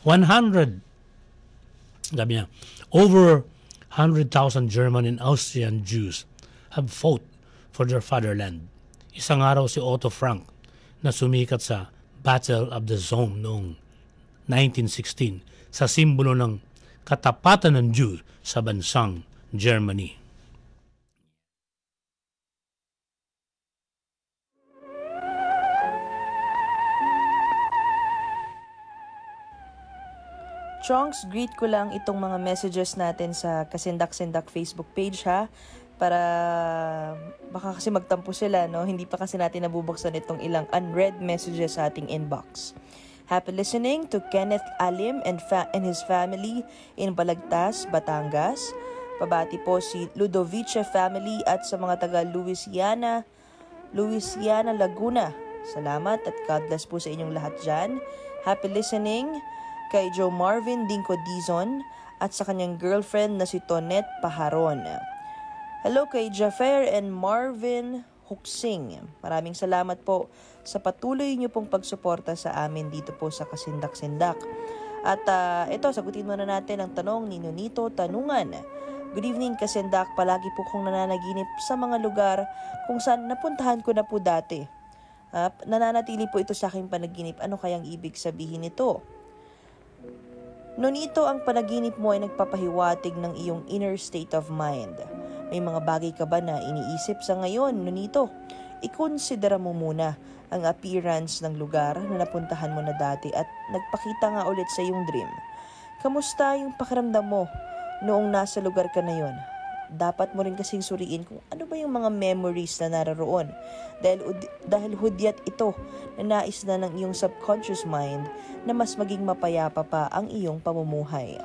Over 100,000 German and Austrian Jews have fought for their fatherland. Isang araw si Otto Frank na sumikat sa Battle of the Somme noong 1916 sa simbolo ng katapatan ng Jew sa bansang Germany. Chonks, greet ko lang itong mga messages natin sa Kasindak-Sindak Facebook page ha, para baka kasi magtampo sila, no? Hindi pa kasi natin nabubuksan itong ilang unread messages sa ating inbox. Happy listening to Kenneth Alim and his family in Balagtas, Batangas. Pabati po si Ludovice family at sa mga taga Louisiana, Laguna. Salamat at God bless po sa inyong lahat dyan. Happy listening kay Joe Marvin Dinko Dizon at sa kanyang girlfriend na si Tonette Paharon. Hello kay Jaffer and Marvin Huksing. Maraming salamat po sa patuloy niyo pong pagsuporta sa amin dito po sa Kasindak-Sindak. At ito, sagutin muna natin ang tanong ni Nonito Tanungan. Good evening Kasindak, palagi po kong nananaginip sa mga lugar kung saan napuntahan ko na po dati. Nananatili po ito sa aking panaginip. Ano kayang ibig sabihin nito? Nonito, ang panaginip mo ay nagpapahiwatig ng iyong inner state of mind. May mga bagay ka ba na iniisip sa ngayon, Nonito? I-considera mo muna ang appearance ng lugar na napuntahan mo na dati at nagpakita nga ulit sa iyong dream. Kamusta yung pakiramdam mo noong nasa lugar ka na yon? Dapat mo rin kasing suriin kung ano ba yung mga memories na nararoon. Dahil hudyat ito na nais na ng iyong subconscious mind na mas maging mapayapa pa ang iyong pamumuhay.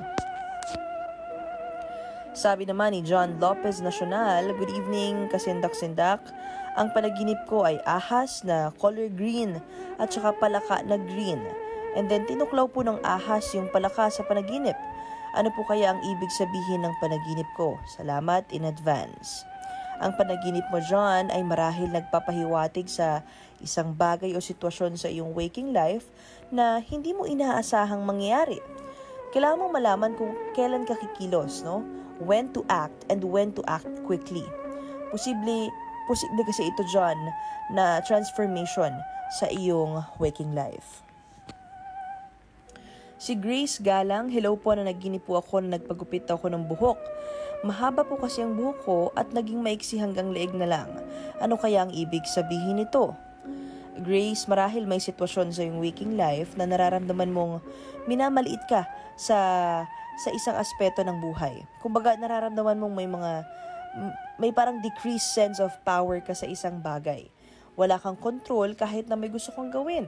Sabi naman ni John Lopez Nacional, good evening Kasindak-Sindak. Ang panaginip ko ay ahas na color green at saka palaka na green. And then tinuklaw po ng ahas yung palaka sa panaginip. Ano po kaya ang ibig sabihin ng panaginip ko? Salamat in advance. Ang panaginip mo, John, ay marahil nagpapahiwatig sa isang bagay o sitwasyon sa iyong waking life na hindi mo inaasahang mangyayari. Kailangan mong malaman kung kailan ka kikilos, no? When to act and when to act quickly. Posible kasi ito, John, na transformation sa iyong waking life. Si Grace Galang, hello po, na naginip po ako na nagpagupit ako ng buhok. Mahaba po kasi ang buhok ko at naging maiksi hanggang leeg na lang. Ano kaya ang ibig sabihin nito? Grace, marahil may sitwasyon sa iyong waking life na nararamdaman mong minamaliit ka sa isang aspeto ng buhay. Kumbaga, nararamdaman mong may parang decreased sense of power ka sa isang bagay. Wala kang control kahit na may gusto kang gawin.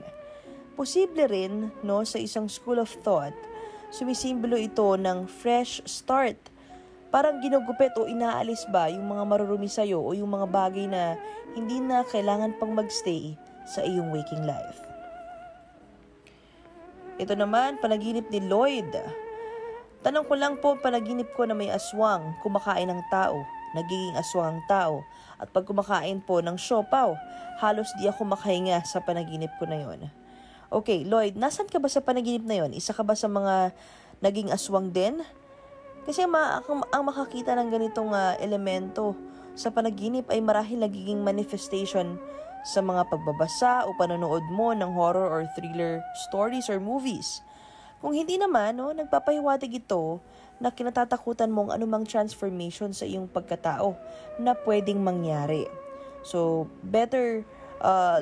Posible rin, no, sa isang school of thought, sumisimbolo ito ng fresh start. Parang ginugupit o inaalis ba yung mga marurumi sa'yo o yung mga bagay na hindi na kailangan pang magstay sa iyong waking life. Ito naman, panaginip ni Lloyd. Tanong ko lang po, panaginip ko na may aswang, kumakain ng tao, nagiging aswang ang tao. At pag kumakain po ng siopaw, halos di ako makahinga sa panaginip ko na yon. Okay, Lloyd, nasan ka ba sa panaginip na yon? Isa ka ba sa mga naging aswang din? Kasi ang makakita ng ganitong elemento sa panaginip ay marahil nagiging manifestation sa mga pagbabasa o panonood mo ng horror or thriller stories or movies. Kung hindi naman, nagpapahiwatig ito na kinatatakutan mong anumang transformation sa iyong pagkatao na pwedeng mangyari. So, better,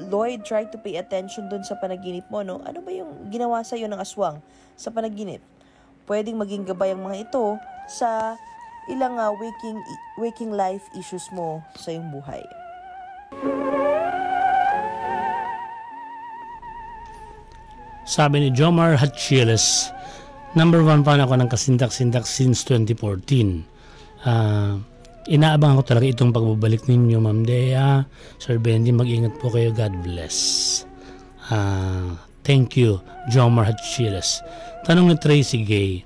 Lloyd, try to pay attention dun sa panaginip mo, no? Ano ba yung ginawa sa'yo ng aswang sa panaginip? Pwedeng maging gabay ang mga ito sa ilang waking life issues mo sa iyong buhay. Sabi ni Jomar Hatchiles, number 1 fan ako ng kasindak-sindak since 2014. Inaabangan ko talaga itong pagbabalik ninyo, Ma'am Dea. Sir Bendy, mag-ingat po kayo. God bless. Thank you, Jomar Hatchiles. Tanong ni Tracy Gay,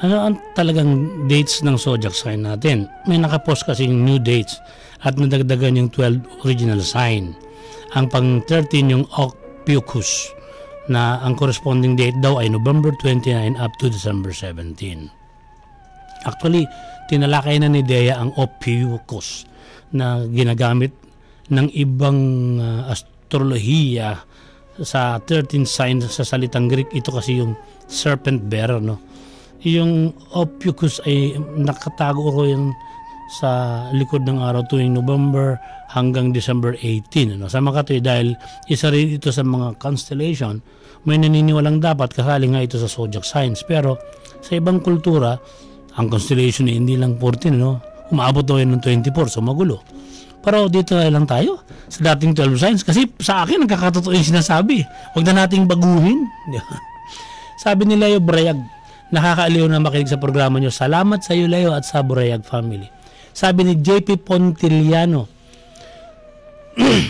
ano ang talagang dates ng zodiac sign natin? May nakapost kasi yung new dates at nadagdagan yung 12 original sign. Ang pang 13 yung Ophiuchus, na ang corresponding date daw ay November 29 up to December 17. Actually, tinalakay na ni Dea ang Ophiuchus na ginagamit ng ibang astrolohiya sa 13 signs sa salitang Greek. Ito kasi yung serpent bearer, no? Yung Ophiuchus ay nakatago ko yung sa likod ng araw tuwing November hanggang December 18. Sa Makatoy, dahil isa rin ito sa mga constellation, may naniniwalang dapat kasali nga ito sa zodiac signs. Pero sa ibang kultura, ang constellation ay hindi lang 14, umaabot daw yan ng 24, so magulo. Pero dito lang tayo sa dating 12 signs, kasi sa akin nagkakatotoo yung sinasabi. Huwag na nating baguhin. Sabi ni Leo Brayag, nakakaaliw na makinig sa programa nyo. Salamat sa iyo, Leo, at sa Brayag family. Sabi ni JP Pontiliano,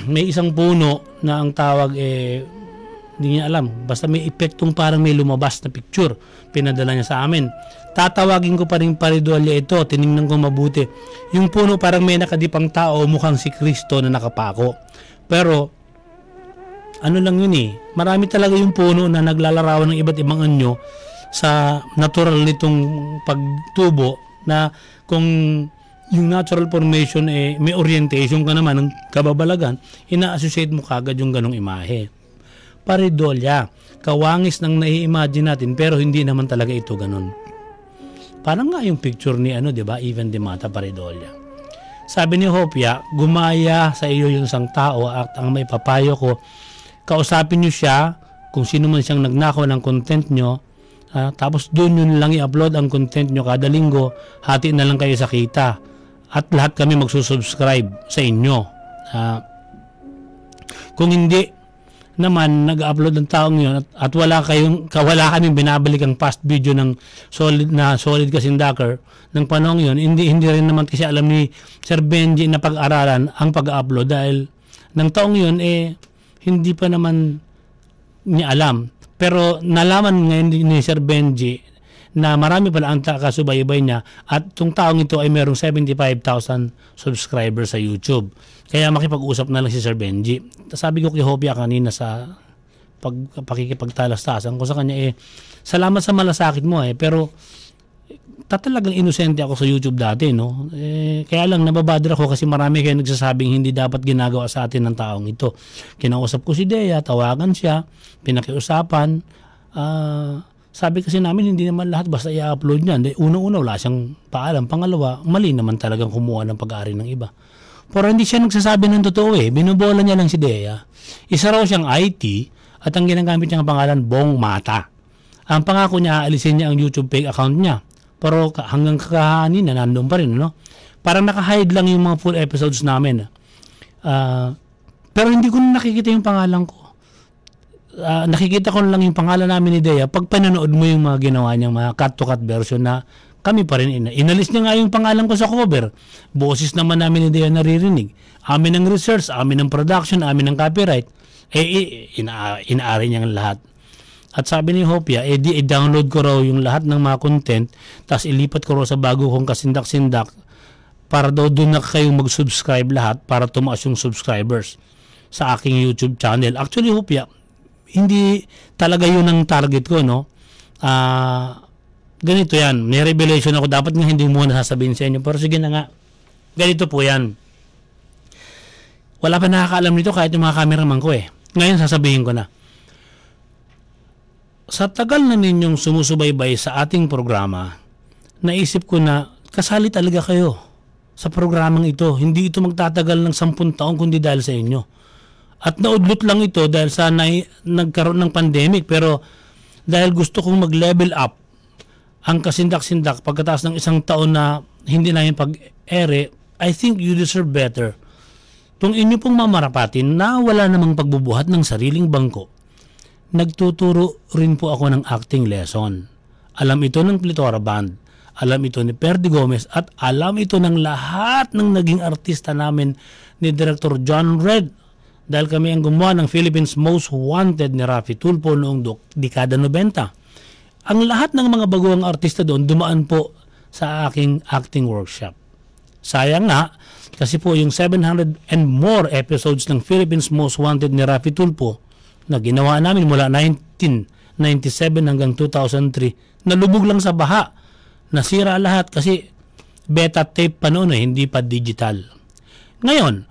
may isang puno na ang tawag hindi niya alam. Basta may epektong parang may lumabas na picture. Pinadala niya sa amin. Tatawagin ko pa rin paridolya ito. Tiningnan ko mabuti. Yung puno parang may nakadipang tao, mukhang si Kristo na nakapako. Pero, ano lang yun marami talaga yung puno na naglalarawan ng iba't ibang anyo sa natural nitong pagtubo, na kung yung natural formation may orientation ka naman ng kababalagan, ina-associate mo kagad yung ganong imahe. Paridolya, kawangis ng nai-imagine natin pero hindi naman talaga ito ganon. Parang nga yung picture ni diba? Even de Mata Paridolya. Sabi ni Hopia, gumaya sa iyo yung isang tao at ang may papayo ko, kausapin nyo siya kung sino man siyang nagnakaw ng content nyo, tapos doon yun lang i-upload ang content nyo kada linggo, hati na lang kayo sa kita at lahat kami magsusubscribe sa inyo. Kung hindi naman nag-upload ng taong yun at wala kaming binabalik ang past video ng solid kasindaker ng panahon yun, hindi rin naman kasi alam ni Sir Benji na pag-aralan ang pag-upload dahil ng taong yun hindi pa naman niya alam. Pero nalaman ngayon ni Sir Benji na marami pala ang kasubaybay niya at itong taong ito ay merong 75,000 subscribers sa YouTube. Kaya makipag-usap na lang si Sir Benji. Sabi ko kay Hopia kanina sa pakikipagtalastasan ko sa kanya, salamat sa malasakit mo pero talagang inosente ako sa YouTube dati, no? Kaya lang nababadra ako kasi marami kayo nagsasabing hindi dapat ginagawa sa atin ng taong ito. Kinausap ko si Dea, tawagan siya, pinakiusapan. Sabi kasi namin hindi naman lahat basta i-upload niya. Una-una wala siyang paalam. Pangalawa, mali naman talagang kumuha ng pag-aari ng iba. Pero hindi siya nagsasabi ng totoo Binubola niya lang si Dea. Isa raw siyang IT at ang ginagamit niyang pangalan Bong Mata. Ang pangako niya, aalisin niya ang YouTube fake account niya. Pero hanggang kakahanin na nandun pa rin, Parang naka-hide lang yung mga full episodes namin. Pero hindi ko na nakikita yung pangalan ko. Nakikita ko lang yung pangalan namin ni Dea pag panonood mo yung mga ginawa niyang mga cut-to-cut version na kami pa rin inalis niya nga yung pangalan ko sa cover. Boses naman namin ni Dea naririnig. Amin ang research, amin ang production, amin ang copyright. Inaari niya lahat. At sabi ni Hopia, i-download ko raw yung lahat ng mga content, tapos ilipat ko raw sa bago kong kasindak-sindak para daw doon na kayong mag-subscribe lahat para tumaas yung subscribers sa aking YouTube channel. Actually, Hopia, hindi talaga yun ang target ko, no? Ganito yan. May revelation ako. Dapat nga hindi muna sasabihin sa inyo. Pero sige na nga. Ganito po yan. Wala pa nakakaalam nito kahit yung mga cameraman ko eh. Ngayon sasabihin ko na. Sa tagal na ninyong sumusubaybay sa ating programa, naisip ko na kasali talaga kayo sa programang ito. Hindi ito magtatagal ng 10 taon kundi dahil sa inyo. At naudlot lang ito dahil sa nagkaroon ng pandemic. Pero dahil gusto kong mag-level up ang kasindak-sindak pagkatapos ng 1 taon na hindi na yung pag-ere, I think you deserve better. Kung inyo pong mamarapatin na wala namang pagbubuhat ng sariling bangko, nagtuturo rin po ako ng acting lesson. Alam ito ng Plitora Band, alam ito ni Perdi Gomez, at alam ito ng lahat ng naging artista namin ni Director John Red. Dahil kami ang gumawa ng Philippines Most Wanted ni Rafi Tulfo noong dekada 90. Ang lahat ng mga baguang artista doon dumaan po sa aking acting workshop. Sayang nga, kasi po yung 700 and more episodes ng Philippines Most Wanted ni Rafi Tulfo na ginawa namin mula 1997 hanggang 2003, nalubog lang sa baha. Nasira lahat kasi beta tape pa noon hindi pa digital. Ngayon,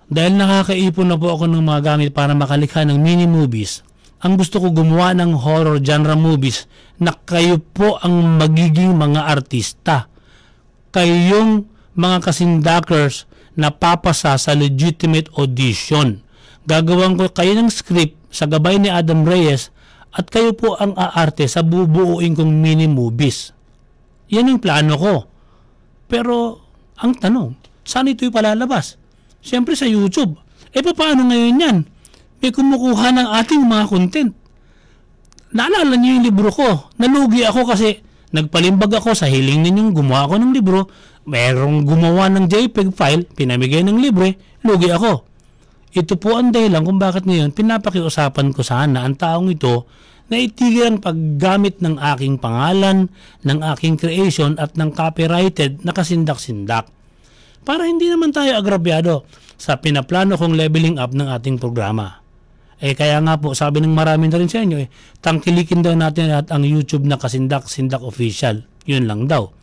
dahil nakakaipon na po ako ng mga gamit para makalikha ng mini movies, ang gusto ko gumawa ng horror genre movies na kayo po ang magiging mga artista. Kayong mga kasindakers na papasa sa legitimate audition. Gagawan ko kayo ng script sa gabay ni Adam Reyes at kayo po ang aarte sa bubuuin kong mini movies. Yan yung plano ko. Pero ang tanong, saan ito ipalalabas? Siyempre sa YouTube. Paano ngayon yan? May kumukuha ng ating mga content. Naalala niyo yung libro ko. Nalugi ako kasi nagpalimbag ako sa hiling ninyong gumawa ako ng libro. Merong gumawa ng JPEG file, pinamigay ng libre, lugi ako. Ito po ang dahilan kung bakit ngayon pinapakiusapan ko sana ang taong ito na itigil ang paggamit ng aking pangalan, ng aking creation at ng copyrighted na kasindak-sindak. Para hindi naman tayo agrabyado sa pinaplano kong leveling up ng ating programa. Kaya nga po, sabi ng marami na rin sa inyo, tangkilikin daw natin at ang YouTube na Kasindak-Sindak Official. Yun lang daw.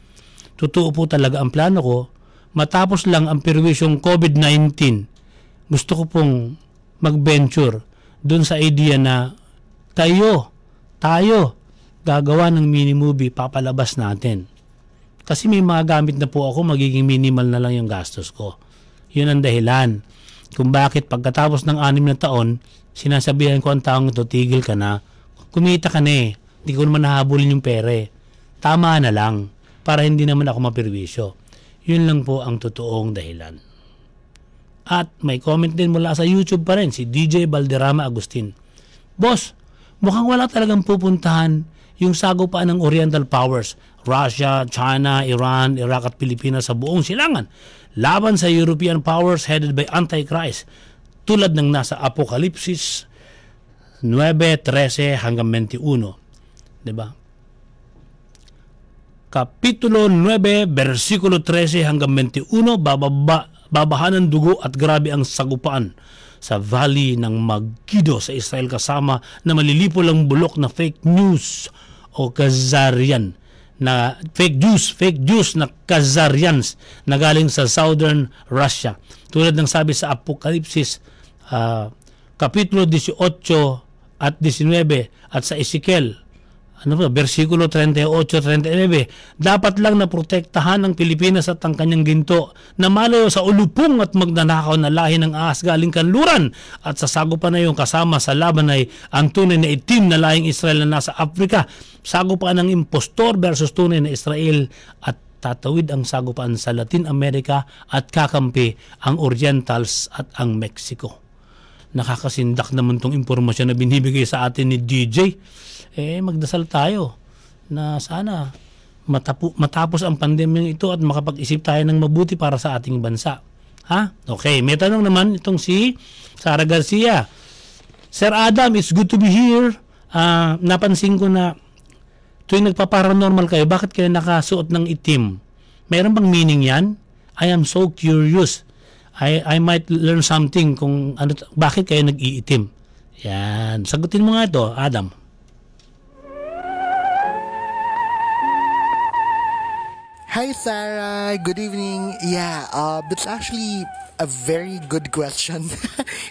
Totoo po talaga ang plano ko. Matapos lang ang perwisyong COVID-19, gusto ko pong mag-venture dun sa idea na tayo, gagawa ng mini-movie, papalabas natin. Kasi may mga gamit na po ako, magiging minimal na lang yung gastos ko. Yun ang dahilan kung bakit pagkatapos ng 6 na taon, sinasabihan ko ang taong ito, tigil ka na, kumita ka na hindi ko naman nahabulin yung pere. Tama na lang, para hindi naman ako mapirwisyo. Yun lang po ang totoong dahilan. At may comment din mula sa YouTube pa rin, si DJ Valderrama Agustin. Boss, mukhang wala talagang pupuntahan yung sagupaan ng Oriental Powers, Russia, China, Iran, Iraq at Pilipinas sa buong silangan, laban sa European powers headed by Antichrist, tulad ng nasa Apokalipsis 9:13 hanggang 21. Diba? Kapitulo 9, versikulo 13 hanggang 21, babahan ng dugo at grabe ang sagupaan sa valley ng Megiddo sa Israel kasama na malilipo lang bulok na fake news o Khazarian na fake news na Khazarians na galing sa southern Russia. Tulad ng sabi sa Apokalipsis Kapitulo 18 at 19 at sa Ezekiel versikulo 38-39, dapat lang na protektahan ng Pilipinas at ang kanyang ginto na malayo sa ulupong at magnanakaw na lahi ng ahas galing kanluran, at sa sagupan na yung kasama sa laban ay ang tunay na itim na lahing Israel na nasa Afrika, sagupan ng impostor versus tunay na Israel, at tatawid ang sagupaan sa Latin America at kakampi ang Orientals at ang Mexico. Nakakasindak naman tong impormasyon na binibigay sa atin ni DJ. Magdasal tayo na sana matapos ang pandemyang ito at makapag-isip tayo ng mabuti para sa ating bansa. Ha? Okay, may tanong naman itong si Sara Garcia. Sir Adam, it's good to be here. napansin ko na tuwing nagpa-paranormal kayo, bakit kayo nakasuot ng itim? Meron bang meaning yan? I am so curious. I might learn something kung ano, bakit kayo nag-iitim. Yan. Sagutin mo nga ito, Adam. Hi Sarah, good evening. Yeah, that's actually a very good question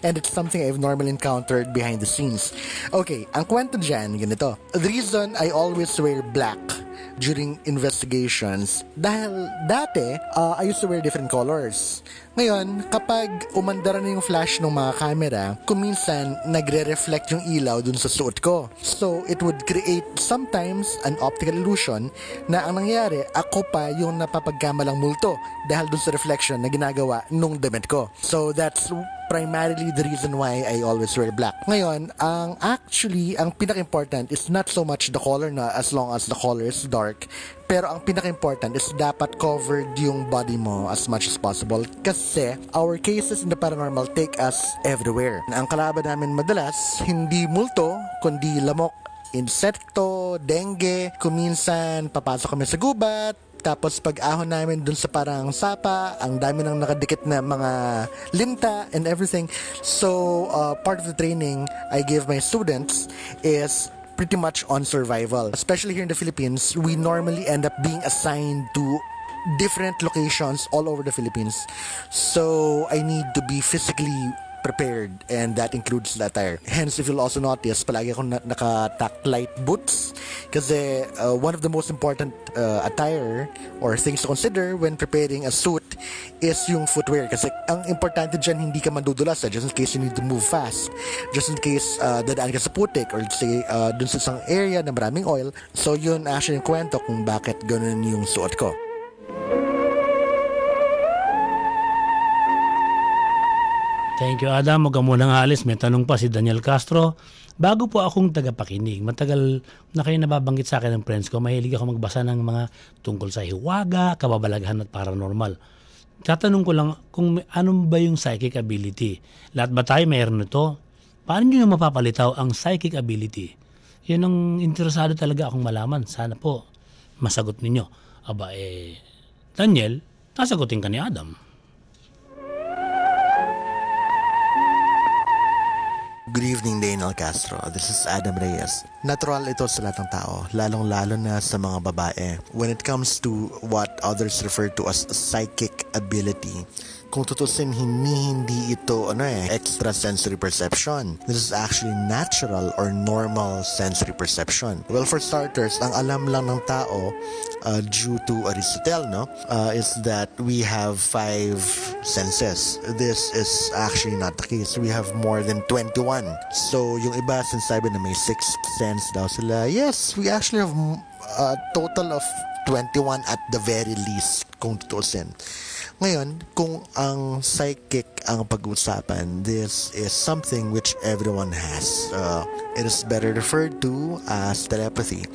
and it's something I've normally encountered behind the scenes. Okay, ang kwento dyan, ganito. The reason I always wear black during investigations dahil dati I used to wear different colors. Ngayon, kapag umandar na yung flash ng mga camera, kuminsan nagre-reflect yung ilaw dun sa suot ko. So, it would create sometimes an optical illusion na ang nangyari, ako pa yung napapagkamalang multo dahil dun sa reflection na ginagawa nung damit ko. So, that's primarily the reason why I always wear black. Ngayon, ang pinaka-important is not so much the color na as long as the color is dark, pero ang pinaka-important is dapat covered yung body mo as much as possible kasi our cases in the paranormal take us everywhere. Ang kalaban namin madalas, hindi multo, kundi lamok, insekto, dengue, kuminsan papasok kami sa gubat, tapos pag ahon namin dun sa parang sapa, ang dami nang nakadikit na mga linta and everything. So, part of the training I give my students is pretty much on survival. Especially here in the Philippines, we normally end up being assigned to different locations all over the Philippines. So, I need to be physically prepared and that includes the attire. Hence, if you'll also notice, palagi akong naka-tack-light boots kasi one of the most important attire or things to consider when preparing a suit is yung footwear kasi ang importante dyan hindi ka mandudulas just in case you need to move fast, just in case dadaan ka sa putik or let's say dun sa isang area na maraming oil. So yun actually yung kwento kung bakit ganun yung suot ko. Thank you, Adam. Huwag ka munang alis. May tanong pa si Daniel Castro. Bago po akong tagapakinig, matagal na kayo nababanggit sa akin ng friends ko, mahilig ako magbasa ng mga tungkol sa hiwaga, kababalaghan at paranormal. Tatanong ko lang kung ano ba yung psychic ability. Lahat ba tayo mayroon nito? Paano nyo mapapalitaw ang psychic ability? Yun ang interesado talaga akong malaman. Sana po masagot ninyo. Aba Daniel, nasagutin ka ni Adam. Good evening, Daniel Castro. This is Adam Reyes. Natural ito sa lahat ng tao, lalong-lalo na sa mga babae. When it comes to what others refer to as psychic ability, kung tutusin, hindi ito extrasensory perception. This is actually natural or normal sensory perception. Well, for starters, ang alam lang ng tao due to Aristotle is that we have 5 senses. This is actually not the case. We have more than 21. So, yung iba sinasabi na may 6th sense daw sila. Yes, we actually have a total of 21 at the very least kung tutusin. Ngayon, kung ang psychic ang pag-usapan, this is something which everyone has. It is better referred to as telepathy.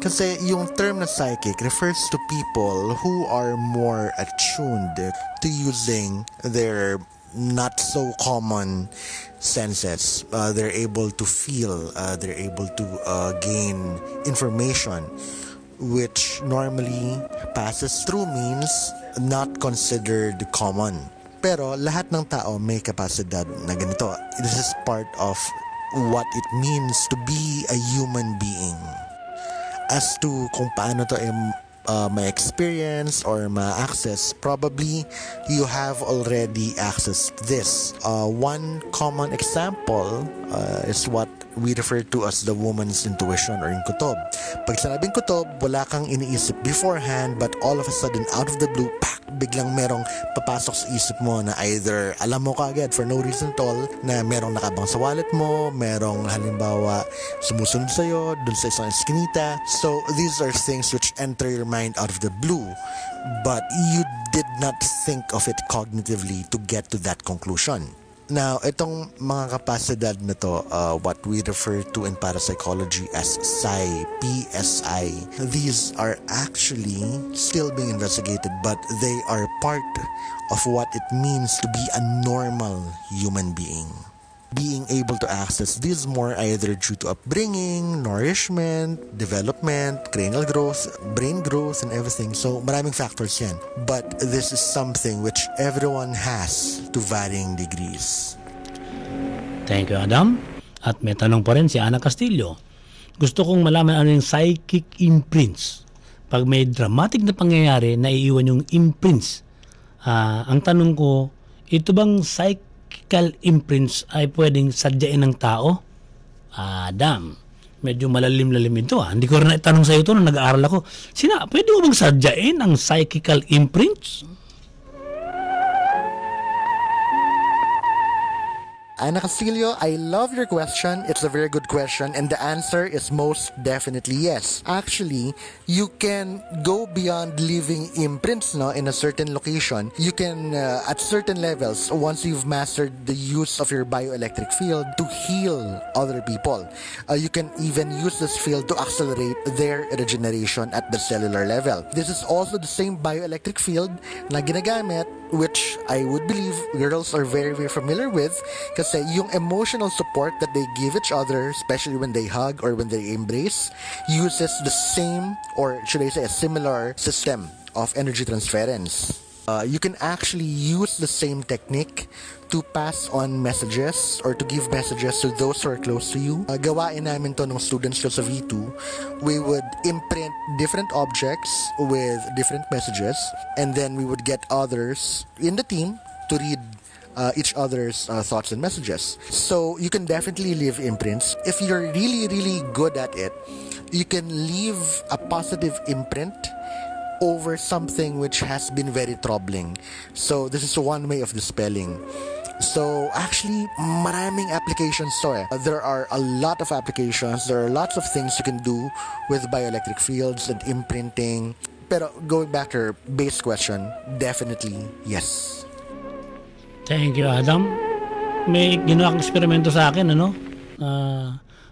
Kasi yung term na psychic refers to people who are more attuned to using their not so common senses. They're able to feel, they're able to gain information which normally passes through means not considered common. Pero lahat ng tao may kapasidad na ganito. This is part of what it means to be a human being. As to kung paano to may experience or ma-access, probably you have already accessed this. One common example is what we refer to as the woman's intuition or inkutob. Pag sinabing kutob, wala kang iniisip beforehand but all of a sudden out of the blue, biglang merong papasok sa isip mo na either alam mo kaagad for no reason at all na merong nakabang sa wallet mo, merong halimbawa sumusunod sa'yo dun sa isang eskinita. So these are things which enter your mind out of the blue but you did not think of it cognitively to get to that conclusion. Now, itong mga kapasidad na to, what we refer to in parapsychology as psi, PSI, these are actually still being investigated but they are part of what it means to be a normal human being. being able to access these more either due to upbringing, nourishment, development, cranial growth, brain growth, and everything. So maraming factors yan. But this is something which everyone has to varying degrees. Thank you, Adam. At may tanong pa rin si Ana Castillo. Gusto kong malaman ano yung psychic imprints. Pag may dramatic na pangyayari, naiiwan yung imprints. Ang tanong ko, ito bang psychical imprints ay pwedeng sadyain ng tao? Adam, medyo malalim-lalim ito. Hindi ko rin naitanong sa iyo ito nung nag-aaral ako. Pwede mo bang sadyain ang psychical imprints? Ana Castillo, I love your question. It's a very good question, and the answer is most definitely yes. Actually, you can go beyond leaving imprints in a certain location. You can, at certain levels, once you've mastered the use of your bioelectric field to heal other people. You can even use this field to accelerate their regeneration at the cellular level. This is also the same bioelectric field na ginagamit, which I would believe girls are very, very familiar with, kasi yung emotional support that they give each other, especially when they hug or when they embrace, uses the same, or should I say a similar system of energy transference. You can actually use the same technique to pass on messages or to give messages to those who are close to you. Gawain namin to ng students ko sa V2. We would imprint different objects with different messages, and then we would get others in the team to read each other's thoughts and messages. So you can definitely leave imprints. If you're really, really good at it, you can leave a positive imprint over something which has been very troubling. So this is one way of dispelling. So actually, maraming applications to There are a lot of applications. There are lots of things you can do with bioelectric fields and imprinting. Pero going back to your base question, definitely yes. Thank you, Adam. May ginawang eksperimento sa akin,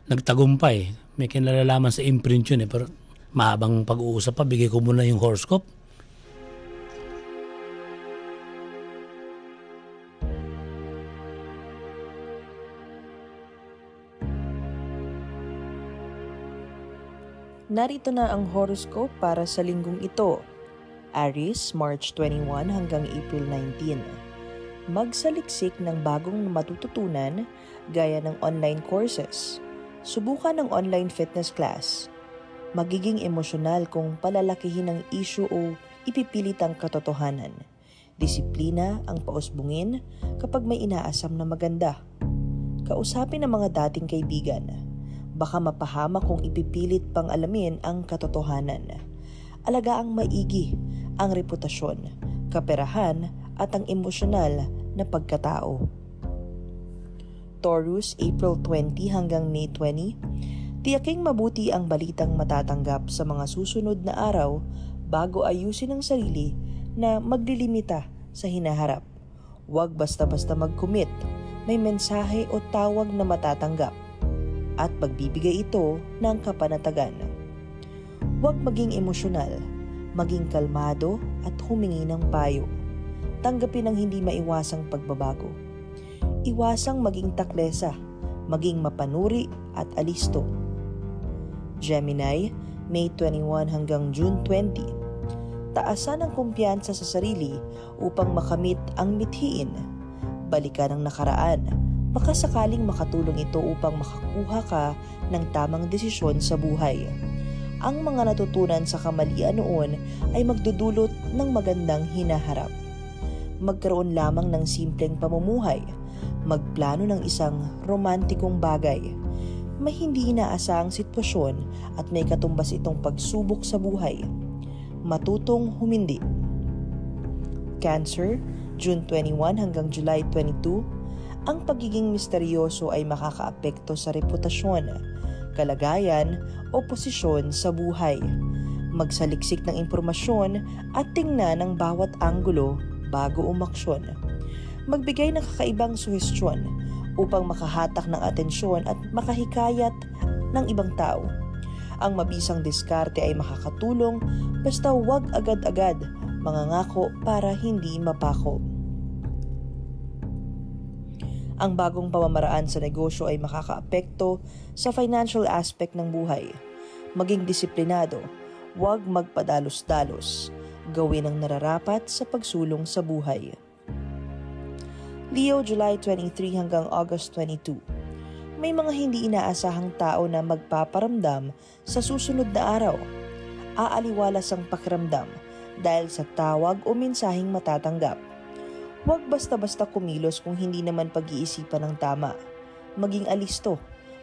nagtagumpay. May kinalalaman sa imprint yun pero mahabang pag-uusap pa, bigay ko muna yung horoscope. Narito na ang horoscope para sa linggong ito. Aries, March 21 hanggang April 19. Magsaliksik ng bagong matututunan gaya ng online courses. Subukan ng online fitness class. Magiging emosyonal kung palalakihin ang issue o ipipilit ang katotohanan. Disiplina ang pausbungin kapag may inaasam na maganda. Kausapin ang mga dating kaibigan. Baka mapahamak kung ipipilit pang alamin ang katotohanan. Alagaang maigi ang reputasyon, kaperahan at ang emosyonal na pagkatao. Taurus, April 20 hanggang May 20. Tiyaking mabuti ang balitang matatanggap sa mga susunod na araw bago ayusin ang sarili na maglilimita sa hinaharap. Huwag basta-basta mag-commit, may mensahe o tawag na matatanggap at pagbibigay ito ng kapanatagan. Huwag maging emosyonal, maging kalmado at humingi ng payo. Tanggapin ang hindi maiwasang pagbabago. Iwasang maging taklesa, maging mapanuri at alisto. Gemini, May 21 hanggang June 20. Taasan ang kumpiyansa sa sarili upang makamit ang mithiin. Balikan ang nakaraan. Baka sakaling makatulong ito upang makakuha ka ng tamang desisyon sa buhay. Ang mga natutunan sa kamalian noon ay magdudulot ng magandang hinaharap. Magkaroon lamang ng simpleng pamumuhay. Magplano ng isang romantikong bagay. May hindi inaasahang sitwasyon at may katumbas itong pagsubok sa buhay. Matutong humindi. Cancer, June 21 hanggang July 22. Ang pagiging misteryoso ay makakaapekto sa reputasyon, kalagayan o posisyon sa buhay. Magsaliksik ng impormasyon at tingnan ang bawat anggulo bago umaksyon. Magbigay ng kakaibang suhestyon upang makahatak ng atensyon at makahikayat ng ibang tao. Ang mabisang diskarte ay makakatulong basta huwag agad-agad mangangako para hindi mapako. Ang bagong pamamaraan sa negosyo ay makakaapekto sa financial aspect ng buhay. Maging disiplinado, huwag magpadalos-dalos. Gawin ang nararapat sa pagsulong sa buhay. Leo, July 23 hanggang August 22. May mga hindi inaasahang tao na magpaparamdam sa susunod na araw. Aaliwalas ang pakiramdam dahil sa tawag o mensaheng matatanggap. Huwag basta-basta kumilos kung hindi naman pag-iisipan ng tama. Maging alisto,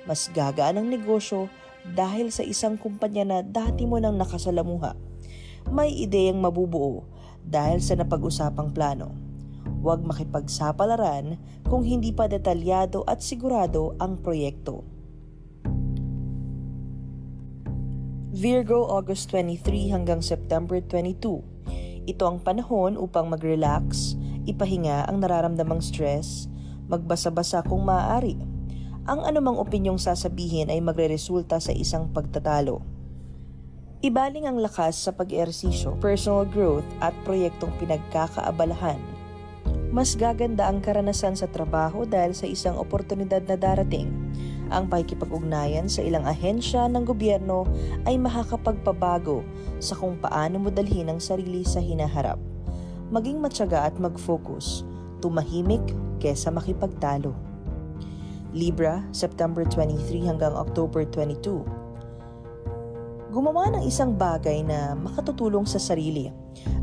mas gagaan ang negosyo dahil sa isang kumpanya na dati mo nang nakasalamuha. May ideyang mabubuo dahil sa napag-usapang plano. Huwag makipagsapalaran kung hindi pa detalyado at sigurado ang proyekto. Virgo, August 23 hanggang September 22. Ito ang panahon upang mag-relax, ipahinga ang nararamdamang stress, magbasa-basa kung maaari. Ang anumang opinyong sasabihin ay magreresulta sa isang pagtatalo. Ibaling ang lakas sa pag-ehersisyo, personal growth at proyektong pinagkakaabalahan. Mas gaganda ang karanasan sa trabaho dahil sa isang oportunidad na darating. Ang pakikipag-ugnayan sa ilang ahensya ng gobyerno ay makakapagpabago sa kung paano mo dalhin ang sarili sa hinaharap. Maging matyaga at mag-focus, tumahimik kesa makipagtalo. Libra, September 23 hanggang October 22. Gumawa ng isang bagay na makatutulong sa sarili.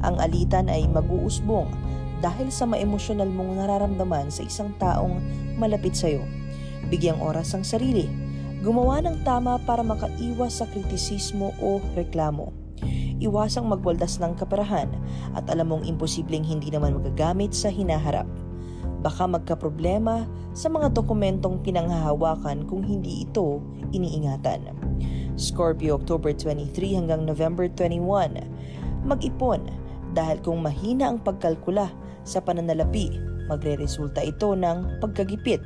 Ang alitan ay mag-uusbong dahil sa maemosyonal mong nararamdaman sa isang taong malapit sa iyo. Bigyang oras ang sarili. Gumawa ng tama para makaiwas sa kritisismo o reklamo. Iwasang magwaldas ng kaperahan at alam mong imposibleng hindi naman magagamit sa hinaharap. Baka magkaproblema sa mga dokumentong pinanghahawakan kung hindi ito iniingatan. Scorpio, October 23 hanggang November 21. Mag-ipon dahil kung mahina ang pagkalkula sa pananalapi, magreresulta ito ng pagkagipit.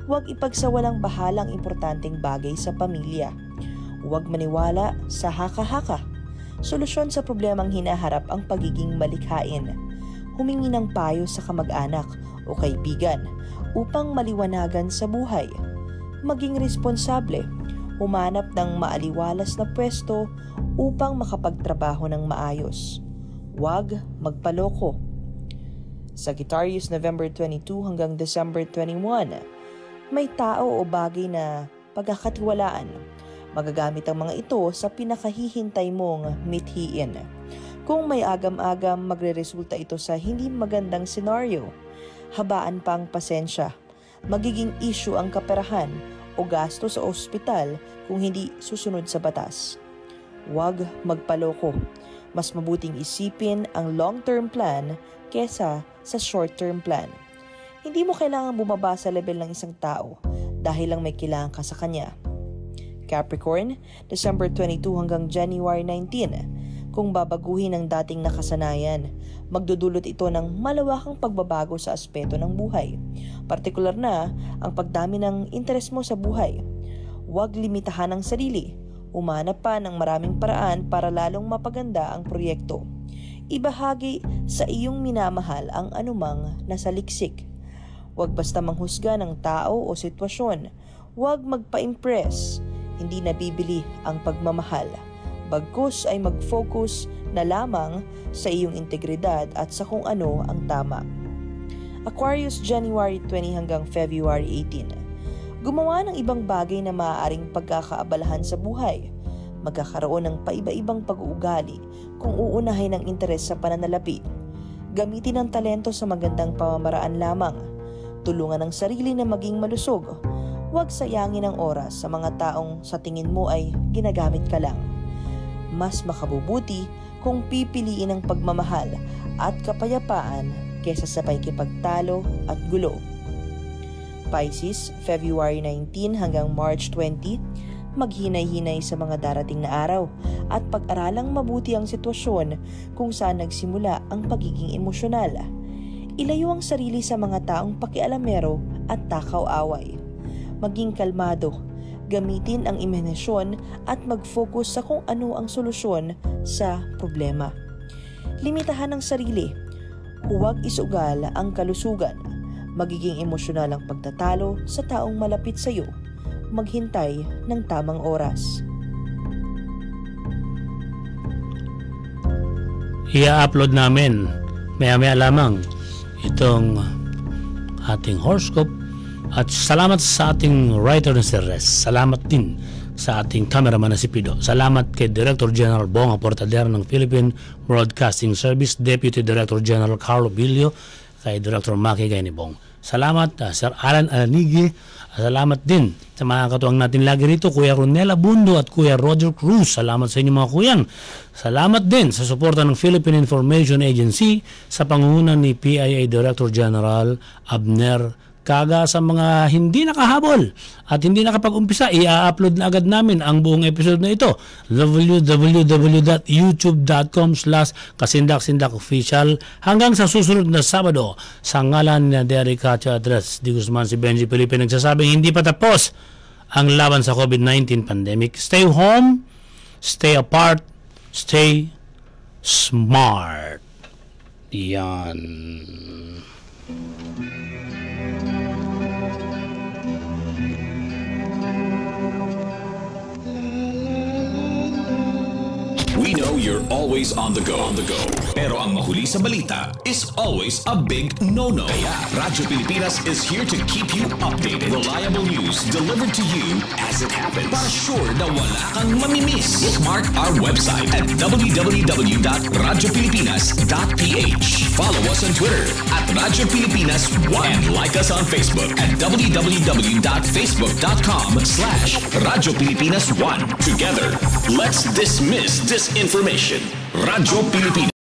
Huwag ipagsawalang bahalang importanteng bagay sa pamilya. Huwag maniwala sa haka-haka. Solusyon sa problemang hinaharap ang pagiging malikhain. Humingi ng payo sa kamag-anak o kaibigan upang maliwanagan sa buhay. Maging responsable. Humanap ng maaliwalas na pwesto upang makapagtrabaho ng maayos. Huwag magpaloko. Sagittarius, November 22 hanggang December 21. May tao o bagay na pagkakatiwalaan. Magagamit ang mga ito sa pinakahihintay mong mithiin. Kung may agam-agam, magreresulta ito sa hindi magandang senaryo. Habaan pa ang pasensya. Magiging issue ang kaperahan o gasto sa ospital kung hindi susunod sa batas. Huwag magpaloko. Mas mabuting isipin ang long-term plan kesa sa short-term plan. Hindi mo kailangan bumaba sa level ng isang tao dahil lang may kailangan ka sa kanya. Capricorn, December 22 hanggang January 19. Kung babaguhin ang dating nakasanayan, magdudulot ito ng malawakang pagbabago sa aspeto ng buhay. Partikular na ang pagdami ng interes mo sa buhay. Huwag limitahan ang sarili. Umanap pa ng maraming paraan para lalong mapaganda ang proyekto. Ibahagi sa iyong minamahal ang anumang nasaliksik. Huwag basta manghusga ng tao o sitwasyon. Huwag magpa-impress. Hindi nabibili ang pagmamahal. Bagkus ay mag-focus na lamang sa iyong integridad at sa kung ano ang tama. Aquarius, January 20 hanggang February 18. Gumawa ng ibang bagay na maaaring pagkakaabalahan sa buhay. Magkakaroon ng paiba-ibang pag-uugali kung uunahin ang interes sa pananalapi. Gamitin ang talento sa magandang pamamaraan lamang. Tulungan ang sarili na maging malusog. Huwag sayangin ang oras sa mga taong sa tingin mo ay ginagamit ka lang. Mas makabubuti kung pipiliin ang pagmamahal at kapayapaan kesa sa pakikipagtalo at gulo. Pisces, February 19 hanggang March 20, maghinay-hinay sa mga darating na araw at pag-aralang mabuti ang sitwasyon kung saan nagsimula ang pagiging emosyonal. Ilayo ang sarili sa mga taong pakialamero at takaw-away. Maging kalmado, gamitin ang imahinasyon at mag-focus sa kung ano ang solusyon sa problema. Limitahan ang sarili. Huwag isugal ang kalusugan. Magiging emosyonal ang pagtatalo sa taong malapit sa iyo. Maghintay ng tamang oras. I-upload namin maya-maya lamang itong ating horoscope. At salamat sa ating writer na si Res. Salamat din sa ating cameraman na si Pido. Salamat kay Director General Bong Aportadera ng Philippine Broadcasting Service, Deputy Director General Carlo Bilio, kay Director Maki Gainibong. Salamat Sir Alan Alanigi. Salamat din sa mga katuwang natin lagi rito, Kuya Ronela Bundo at Kuya Roger Cruz. Salamat sa inyo mga kuyang. Salamat din sa suporta ng Philippine Information Agency sa pangunguna ni PIA Director General Abner Kaga. Sa mga hindi nakahabol at hindi nakapag-umpisa, i-upload na agad namin ang buong episode na ito. www.youtube.com/kasindak-sindak-official. Hanggang sa susunod na Sabado, sa ngalan ni Derek Cacho Adres Di Guzman, si Benji Felipe nagsasabing hindi pa tapos ang laban sa COVID-19 pandemic. Stay home, stay apart, stay smart. Yan. We know you're always on the go. Pero ang mahuli sa balita is always a big no-no. Kaya Radyo Pilipinas is here to keep you updated. Reliable news delivered to you as it happens. Para sure na wala kang mamimiss. Bookmark our website at www.radiopilipinas.ph. Follow us on Twitter at Radyo Pilipinas 1 and like us on Facebook at www.facebook.com/Radyo Pilipinas 1. Together, let's dismiss disinformation. Radyo Pilipinas.